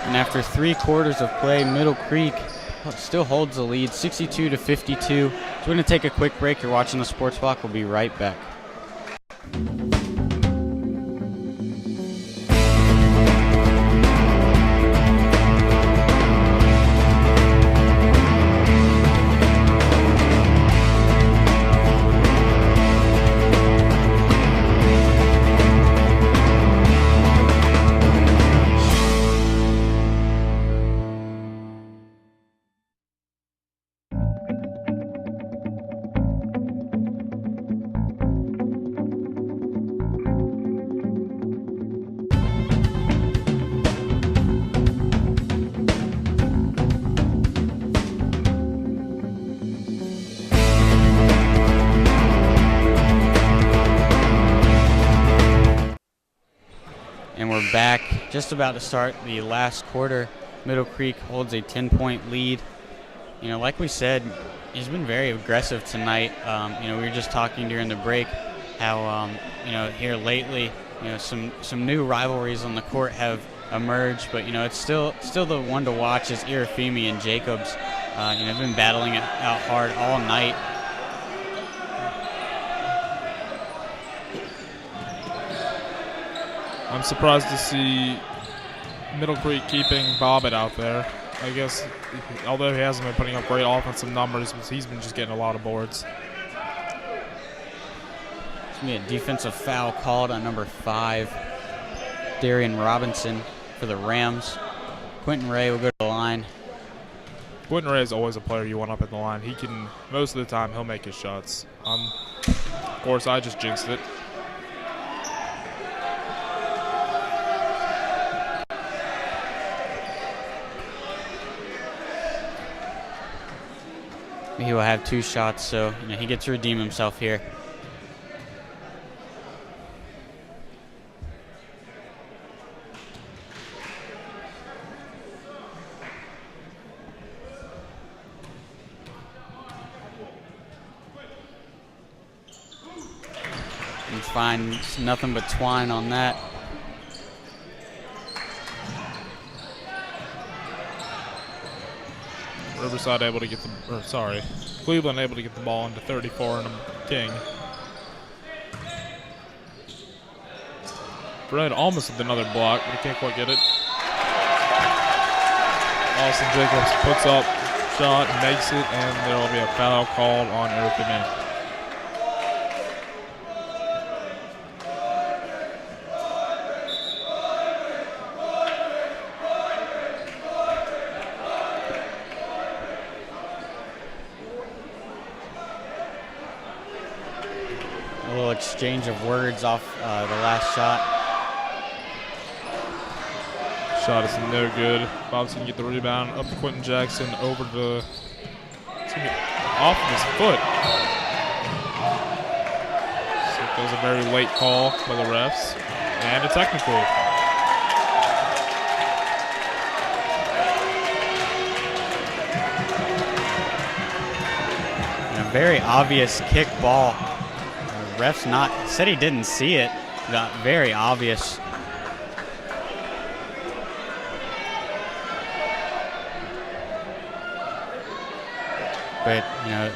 And after 3 quarters of play, Middle Creek still holds the lead, 62-52. So we're going to take a quick break. You're watching the Sports Block. We'll be right back. And we're back, just about to start the last quarter. Middle Creek holds a 10-point lead. You know, like we said, he's been very aggressive tonight. You know, we were just talking during the break how, you know, here lately, you know, some new rivalries on the court have emerged, but, you know, it's still the one to watch is Irafemi and Jacobs. You know, they've been battling it out hard all night. I'm surprised to see Middle Creek keeping Bobbitt out there. I guess, although he hasn't been putting up great offensive numbers, he's been just getting a lot of boards. It's going to be a defensive foul called on number 5, Darian Robinson for the Rams. Quentin Ray will go to the line. Quentin Ray is always a player you want up at the line. He can, most of the time, he'll make his shots. Of course, I just jinxed it. He will have 2 shots, so you know, he gets to redeem himself here. He's fine. It's nothing but twine on that. Riverside able to get Cleveland able to get the ball into 34 and King. Fred almost with another block, but he can't quite get it. Austin Jacobs puts up shot, makes it, and there will be a foul called on Irafemi. Exchange of words off the last shot. Shot is no good. Bob's going to get the rebound up to Quentin Jackson over the. It's going to be off of his foot. So it was a very late call by the refs. And a technical. And a very obvious kick ball. The ref's said he didn't see it. Not very obvious. But,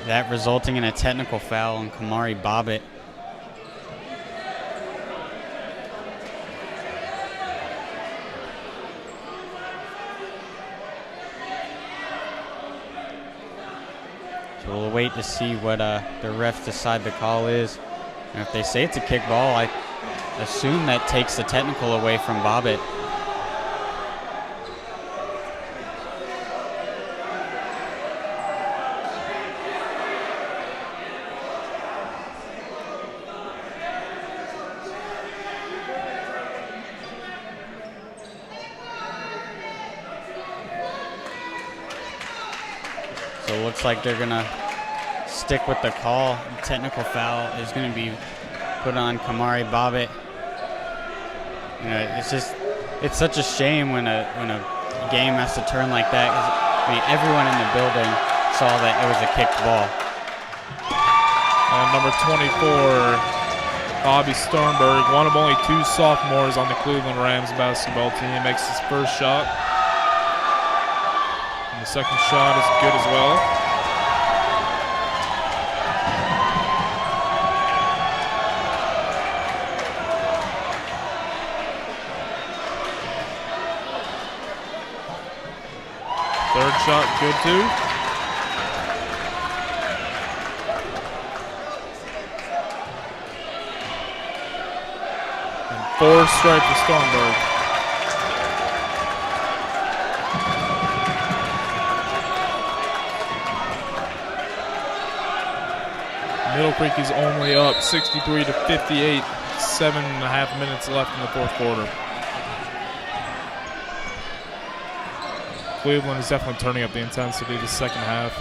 that resulting in a technical foul on Kamari Bobbitt. So we'll wait to see what the refs decide the call is. And if they say it's a kickball, I assume that takes the technical away from Bobbitt. So it looks like they're going to stick with the call. The technical foul is going to be put on Kamari Bobbitt. It's such a shame when a game has to turn like that. Everyone in the building saw that it was a kicked ball. And number 24, Bobby Sternberg, one of only 2 sophomores on the Cleveland Rams basketball team, makes his first shot. And the second shot is good as well. Third shot, good too. And 4 straight for Sternberg. Middle Creek is only up 63-58, 7.5 minutes left in the fourth quarter. Cleveland is definitely turning up the intensity the second half.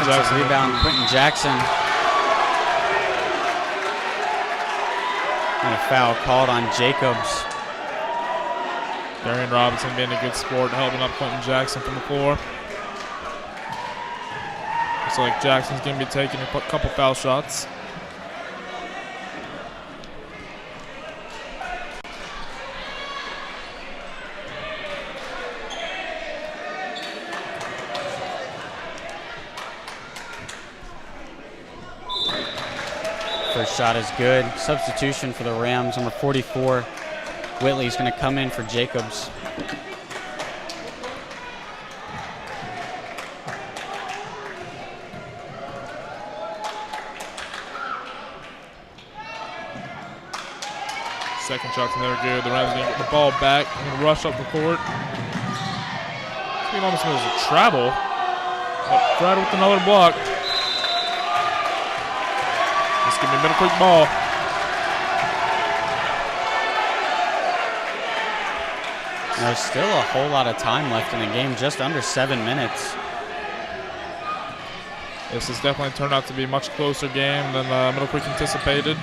Jackson. Rebound, Quentin Jackson. And a foul called on Jacobs. Darian Robinson being a good sport, helping up Quentin Jackson from the floor. Looks like Jackson's going to be taking a couple foul shots. First shot is good. Substitution for the Rams, number 44. Whitley's going to come in for Jacobs. Second shot's never good. The Rams going to get the ball back and rush up the court. It almost was a travel. But Fred with another block. This is going to be a Middle Creek ball. There's still a whole lot of time left in the game, just under 7 minutes. This has definitely turned out to be a much closer game than Middle Creek anticipated.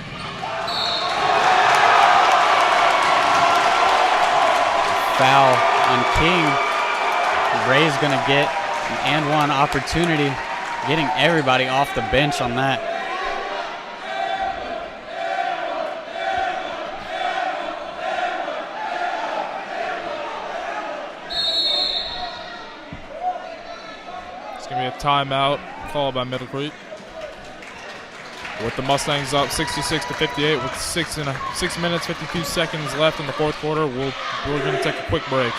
Foul on King. Ray's going to get an and one opportunity, getting everybody off the bench on that. It's going to be a timeout called by Middle Creek. With the Mustangs up 66-58 with 6 minutes, 52 seconds left in the fourth quarter, we're going to take a quick break.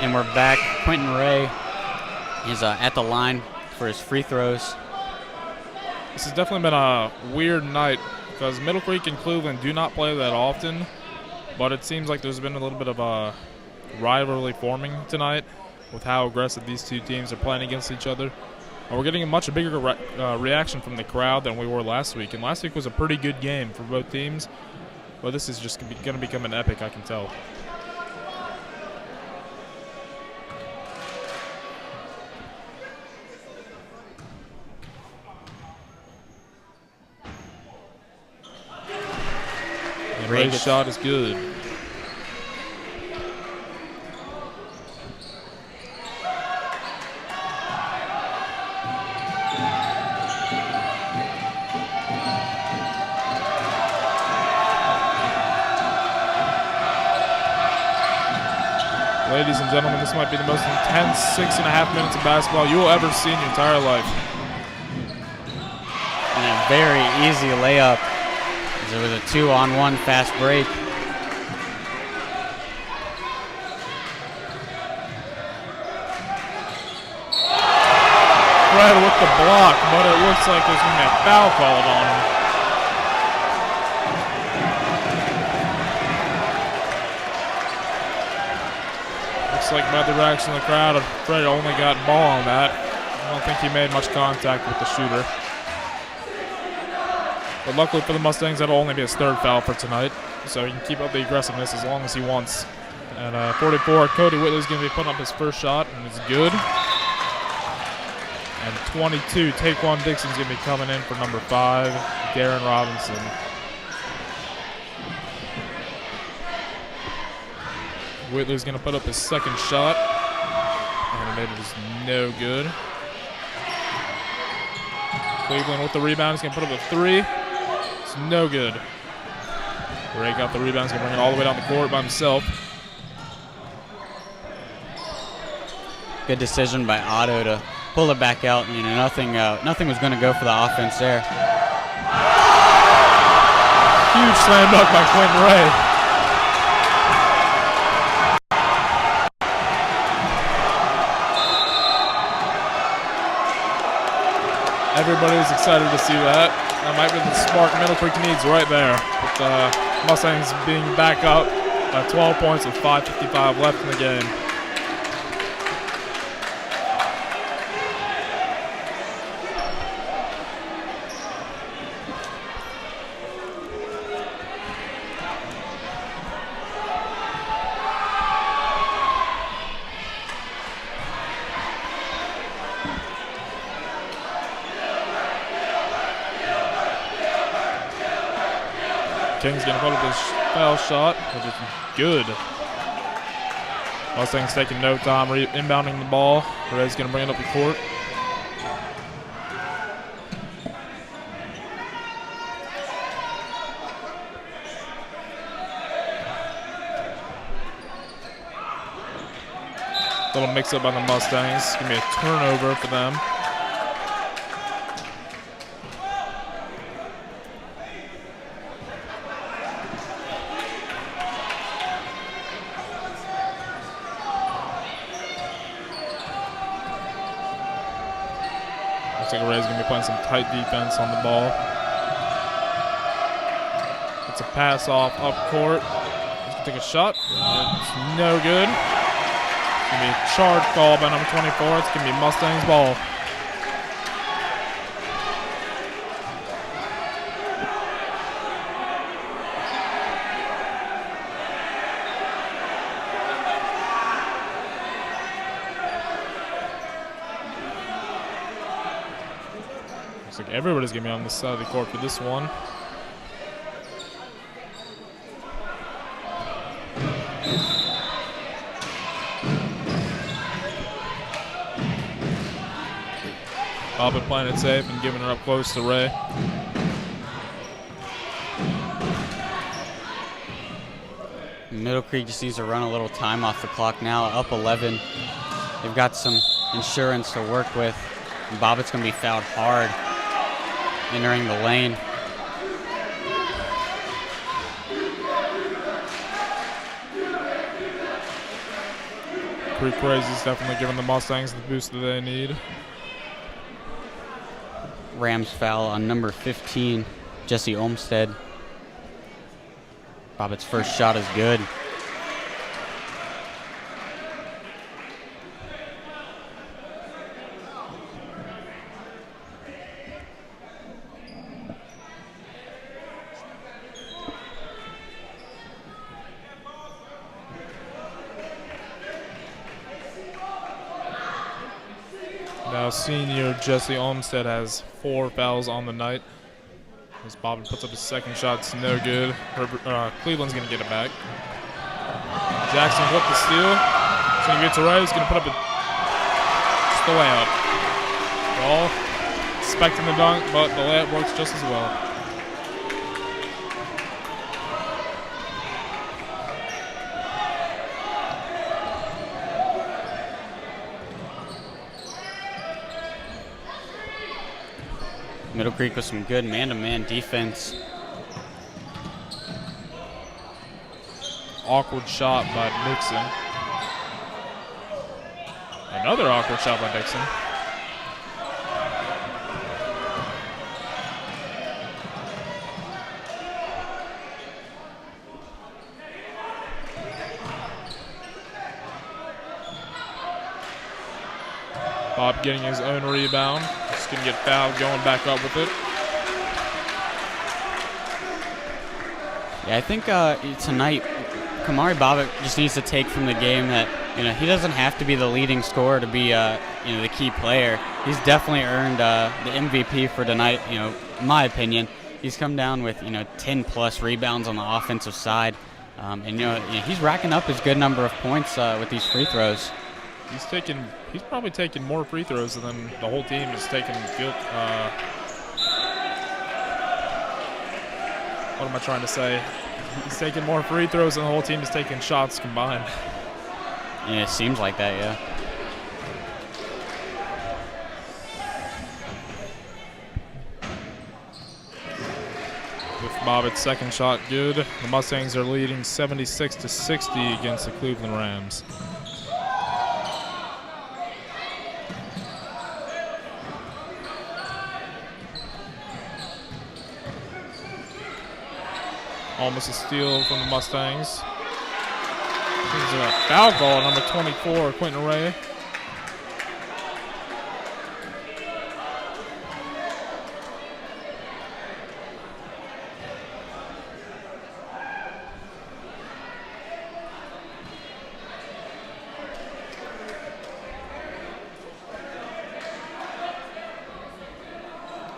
And we're back. Quentin Ray is at the line for his free throws. This has definitely been a weird night because Middle Creek and Cleveland do not play that often, but it seems like there's been a little bit of a rivalry forming tonight with how aggressive these two teams are playing against each other. And we're getting a much bigger reaction from the crowd than we were last week. And last week was a pretty good game for both teams, but this is just going to become an epic, I can tell. And Ray's shot is good. Ladies and gentlemen, this might be the most intense 6.5 minutes of basketball you will ever see in your entire life. And a very easy layup. It was a 2-on-1 fast break. Fred with the block, but it looks like there's going to be a foul called on him. Looks like by the reaction of the crowd, Fred only got ball on that. I don't think he made much contact with the shooter. But luckily for the Mustangs, that'll only be his third foul for tonight. So he can keep up the aggressiveness as long as he wants. And 44, Cody Whitley's going to be putting up his first shot, and it's good. And 22, Taquan Dixon's going to be coming in for number 5, Darren Robinson. Whitley's going to put up his second shot, and it is no good. Cleveland with the rebound. He's going to put up a 3. It's no good. Ray got the rebound. He's going to bring it all the way down the court by himself. Good decision by Otto to pull it back out. You know, nothing was going to go for the offense there. Huge slam dunk by Quentin Ray. Everybody's excited to see that. That might be the spark Middle Creek needs right there. With the Mustangs being back up by 12 points with 5:55 left in the game. King's going to put up his foul shot, which is good. Mustangs taking no time inbounding the ball. Ray's going to bring it up the court. Little mix-up by the Mustangs. It's going to be a turnover for them. Looks like Ray's going to be playing some tight defense on the ball. It's a pass off up court. He's going to take a shot. It's no good. It's going to be a charge call by number 24. It's going to be Mustangs ball. Looks like everybody's going to be on this side of the court for this one. Bobbin playing it safe and giving it up close to Ray. Middle Creek just needs to run a little time off the clock now, up 11. They've got some insurance to work with. And Bobbitt's going to be fouled hard entering the lane. Creek Crazy's definitely giving the Mustangs the boost that they need. Rams foul on number 15, Jesse Olmstead. Bobbitt's first shot is good. Now senior Jesse Olmstead has 4 fouls on the night. As Bobbitt puts up his second shot, it's no good. Cleveland's going to get it back. Jackson with the steal. He's going to get to right. He's going to put up just the layup. We're all expecting the dunk, but the layup works just as well. Middle Creek with some good man-to-man defense. Awkward shot by Dixon. Another awkward shot by Dixon. Bob getting his own rebound. He's going to get fouled going back up with it. Yeah, I think tonight Kamari Bobbitt just needs to take from the game that he doesn't have to be the leading scorer to be the key player. He's definitely earned the MVP for tonight. In my opinion, he's come down with 10+ rebounds on the offensive side, and he's racking up his good number of points with these free throws. He's probably taken more free throws than the whole team has taken field. What am I trying to say? He's taking more free throws than the whole team has taken shots combined. Yeah, it seems like that, yeah. With Bobbitt's second shot good, the Mustangs are leading 76-60 against the Cleveland Rams. Almost a steal from the Mustangs. There's a foul call, number 24, Quentin Ray.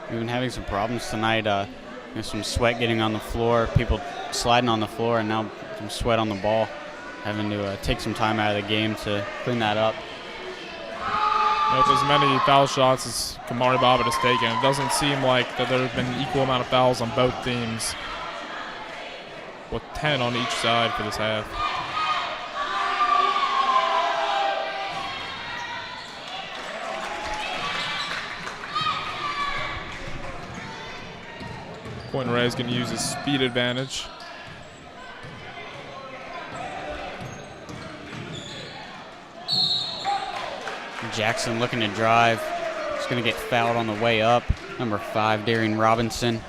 We've been having some problems tonight. Some sweat getting on the floor, people sliding on the floor, and now some sweat on the ball. Having to take some time out of the game to clean that up. With as many foul shots as Kamari Bobbitt has taken, it doesn't seem like that there have been an equal amount of fouls on both teams, with 10 on each side for this half. Quentin Ray is going to use his speed advantage. Jackson looking to drive. He's going to get fouled on the way up. Number 5, Darian Robinson.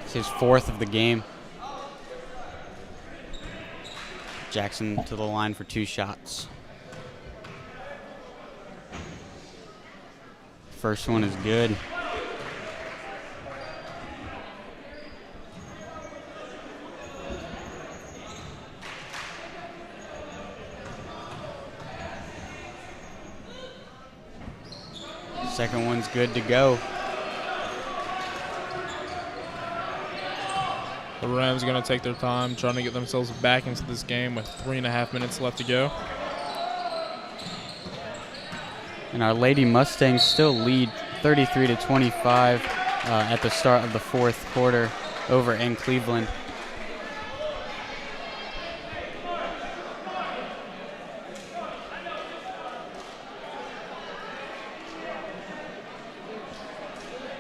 It's his 4th of the game. Jackson to the line for 2 shots. First one is good. Second one's good to go. The Rams are going to take their time, trying to get themselves back into this game with 3.5 minutes left to go. And our Lady Mustangs still lead 33-25 at the start of the 4th quarter over in Cleveland.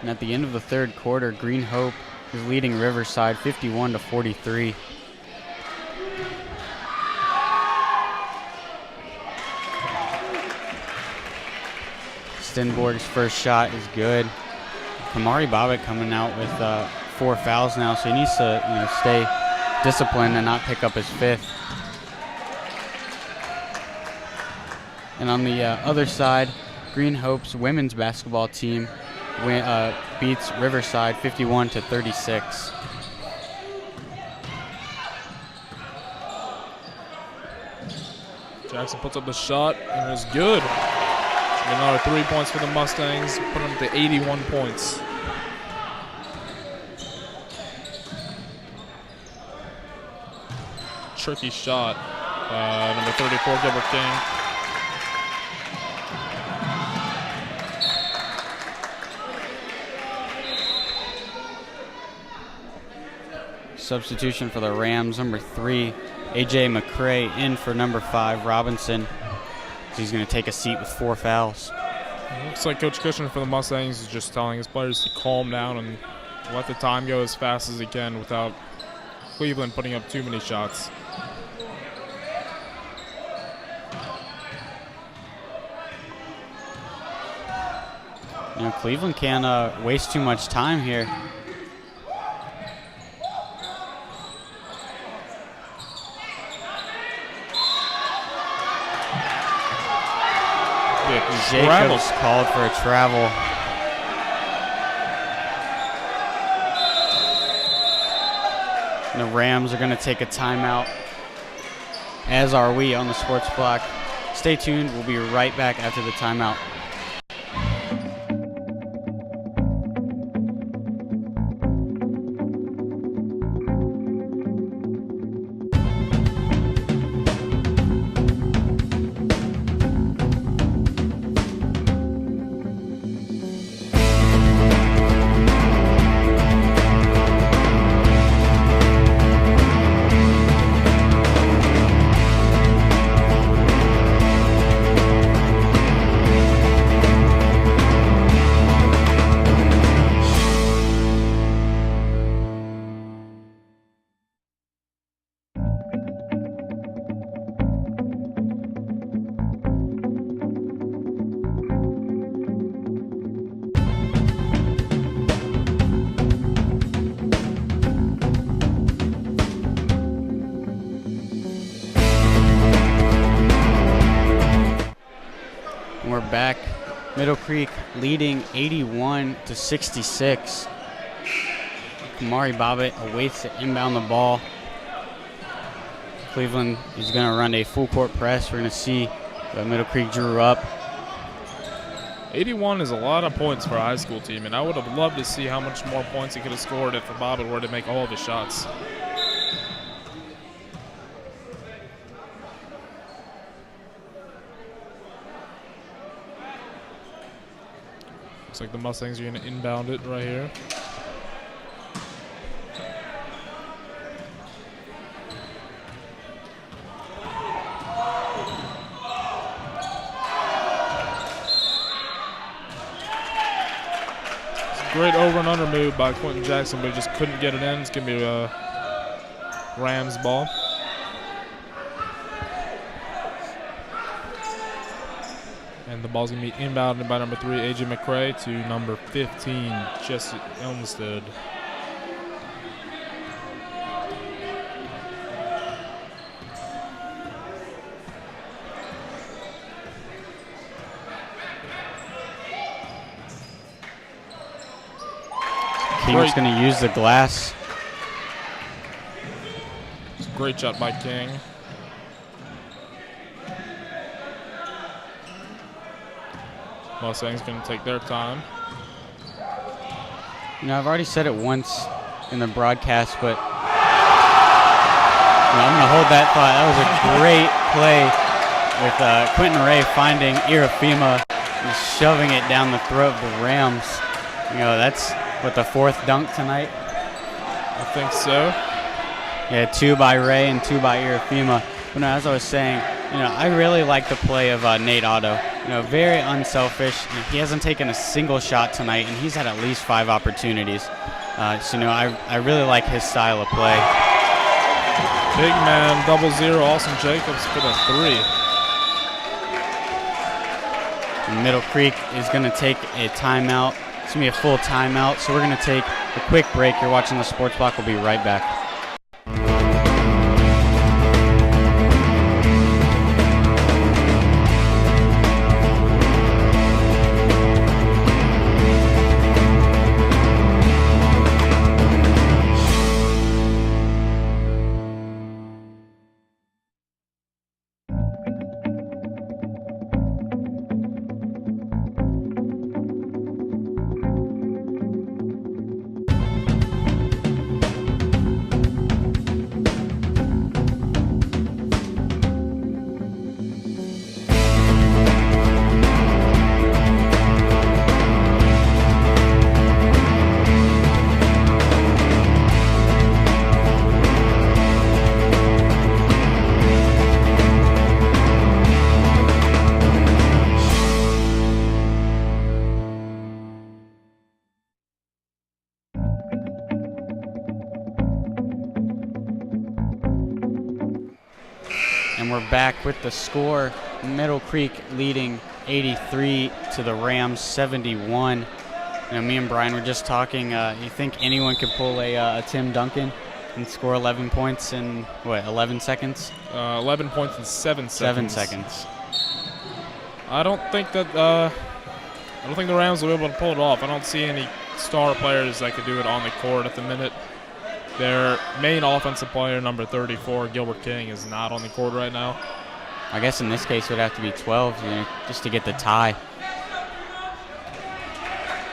And at the end of the 3rd quarter, Green Hope is leading Riverside 51-43. Stenborg's first shot is good. Kamari Bobbitt coming out with 4 fouls now, so he needs to stay disciplined and not pick up his 5th. And on the other side, Green Hope's women's basketball team beats Riverside 51-36. Jackson puts up the shot, and it was good. Another 3 points for the Mustangs, putting them to 81 points. Tricky shot. Number 34, Gilbert King. Substitution for the Rams, number 3, A.J. McCray in for number 5, Robinson. He's going to take a seat with 4 fouls. Looks like Coach Kushner for the Mustangs is just telling his players to calm down and let the time go as fast as he can without Cleveland putting up too many shots. Cleveland can't waste too much time here. Jacobs called for a travel. And the Rams are going to take a timeout, as are we on the Sports Block. Stay tuned. We'll be right back after the timeout. We're back. Middle Creek leading 81-66. Kamari Bobbitt awaits to inbound the ball. Cleveland is going to run a full court press. We're going to see Middle Creek drew up. 81 is a lot of points for a high school team, and I would have loved to see how much more points he could have scored if Bobbitt were to make all of his shots. Looks like the Mustangs are going to inbound it right here. Great over and under move by Quentin Jackson, but he just couldn't get it in. It's going to be a Rams ball. And the ball's going to be inbounded by number 3, A.J. McCray, to number 15, Jesse Elmstead. King's going to use the glass. It's a great shot by King. Mustangs going to take their time. I've already said it once in the broadcast, but I'm going to hold that thought. That was a great play with Quentin Ray finding Irafima and shoving it down the throat of the Rams. That's what, the 4th dunk tonight? I think so. Yeah, 2 by Ray and 2 by Irafima. But no, as I was saying, I really like the play of Nate Otto. Very unselfish. He hasn't taken a single shot tonight, and he's had at least 5 opportunities. So I really like his style of play. Big man, 0-0, Austin Jacobs for the 3. Middle Creek is going to take a timeout. It's going to be a full timeout, so we're going to take a quick break. You're watching the Sports Block. We'll be right back. And we're back with the score. Middle Creek leading 83 to the Rams 71. Me and Brian were just talking. You think anyone could pull a Tim Duncan and score 11 points in, 11 seconds? 11 points in 7 seconds. 7 seconds. I don't think that the Rams will be able to pull it off. I don't see any star players that could do it on the court at the minute. Their main offensive player, number 34, Gilbert King, is not on the court right now. I guess in this case it would have to be 12, just to get the tie.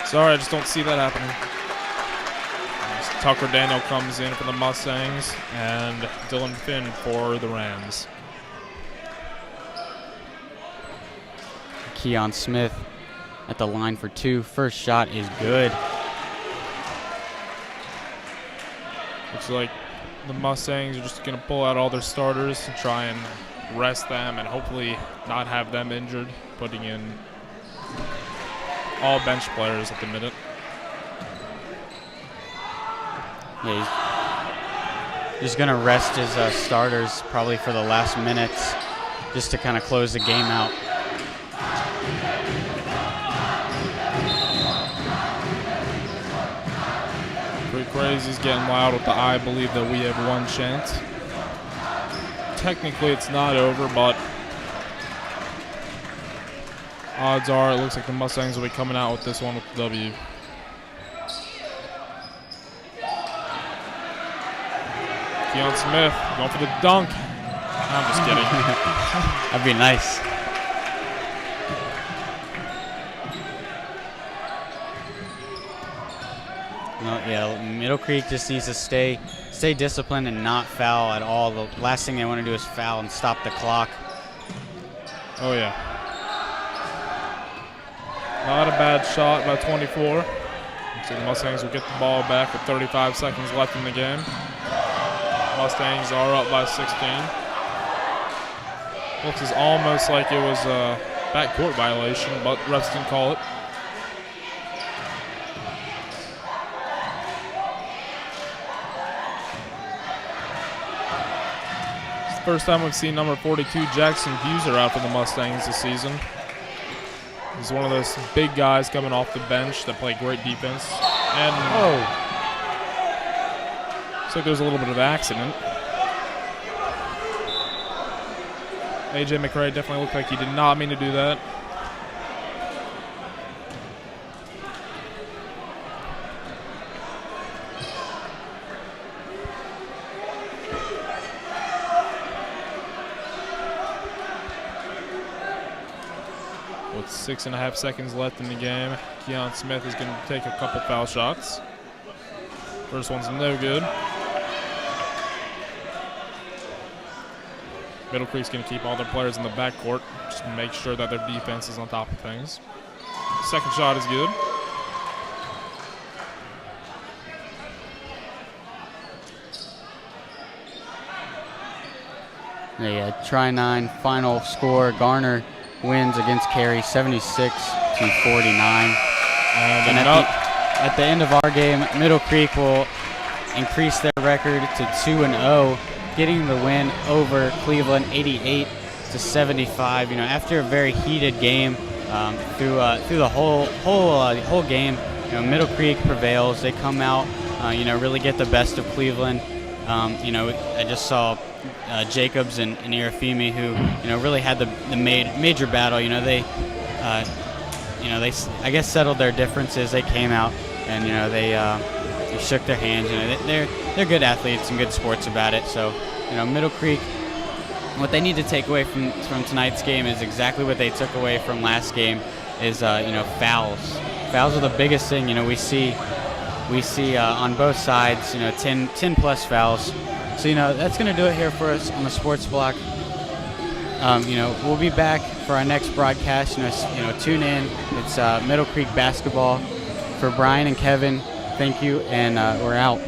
Sorry, I just don't see that happening. As Tucker Daniel comes in for the Mustangs and Dylan Finn for the Rams. Keon Smith at the line for two. First shot is good. Looks like the Mustangs are just going to pull out all their starters and try and rest them and hopefully not have them injured, putting in all bench players at the minute. Yeah, he's just going to rest his starters probably for the last minutes just to kind of close the game out. Pretty crazy's getting loud with the I believe that we have one chance. Technically it's not over, but odds are it looks like the Mustangs will be coming out with this one with the W. Keon Smith going for the dunk. I'm just kidding. That'd be nice. No, yeah, Middle Creek just needs to stay disciplined and not foul at all. The last thing they want to do is foul and stop the clock. Oh, yeah. Not a bad shot by 24. So the Mustangs will get the ball back with 35 seconds left in the game. Mustangs are up by 16. Looks as almost like it was a backcourt violation, but refs didn't call it. It's the first time we've seen number 42 Jackson Buser out for the Mustangs this season. He's one of those big guys coming off the bench that play great defense. And looks like there's a little bit of accident. AJ McRae definitely looked like he did not mean to do that. With 6.5 seconds left in the game, Keon Smith is going to take a couple foul shots. First one's no good. Middle Creek's going to keep all their players in the backcourt, just to make sure that their defense is on top of things. Second shot is good. Yeah, try 9, final score. Garner wins against Cary 76-49. And at the end of our game, Middle Creek will increase their record to 2-0. Getting the win over Cleveland 88-75. After a very heated game, through the whole game. Middle Creek prevails. They come out, really get the best of Cleveland. I just saw Jacobs and Irafimi, who really had the major battle. They I guess settled their differences. They came out and they shook their hands. They're good athletes and good sports about it. So Middle Creek, what they need to take away from tonight's game is exactly what they took away from last game, is fouls. Fouls are the biggest thing. We see on both sides 10 plus fouls. So that's going to do it here for us on the Sports Block. We'll be back for our next broadcast. Tune in. It's Middle Creek basketball. For Brian and Kevin, thank you, and we're out.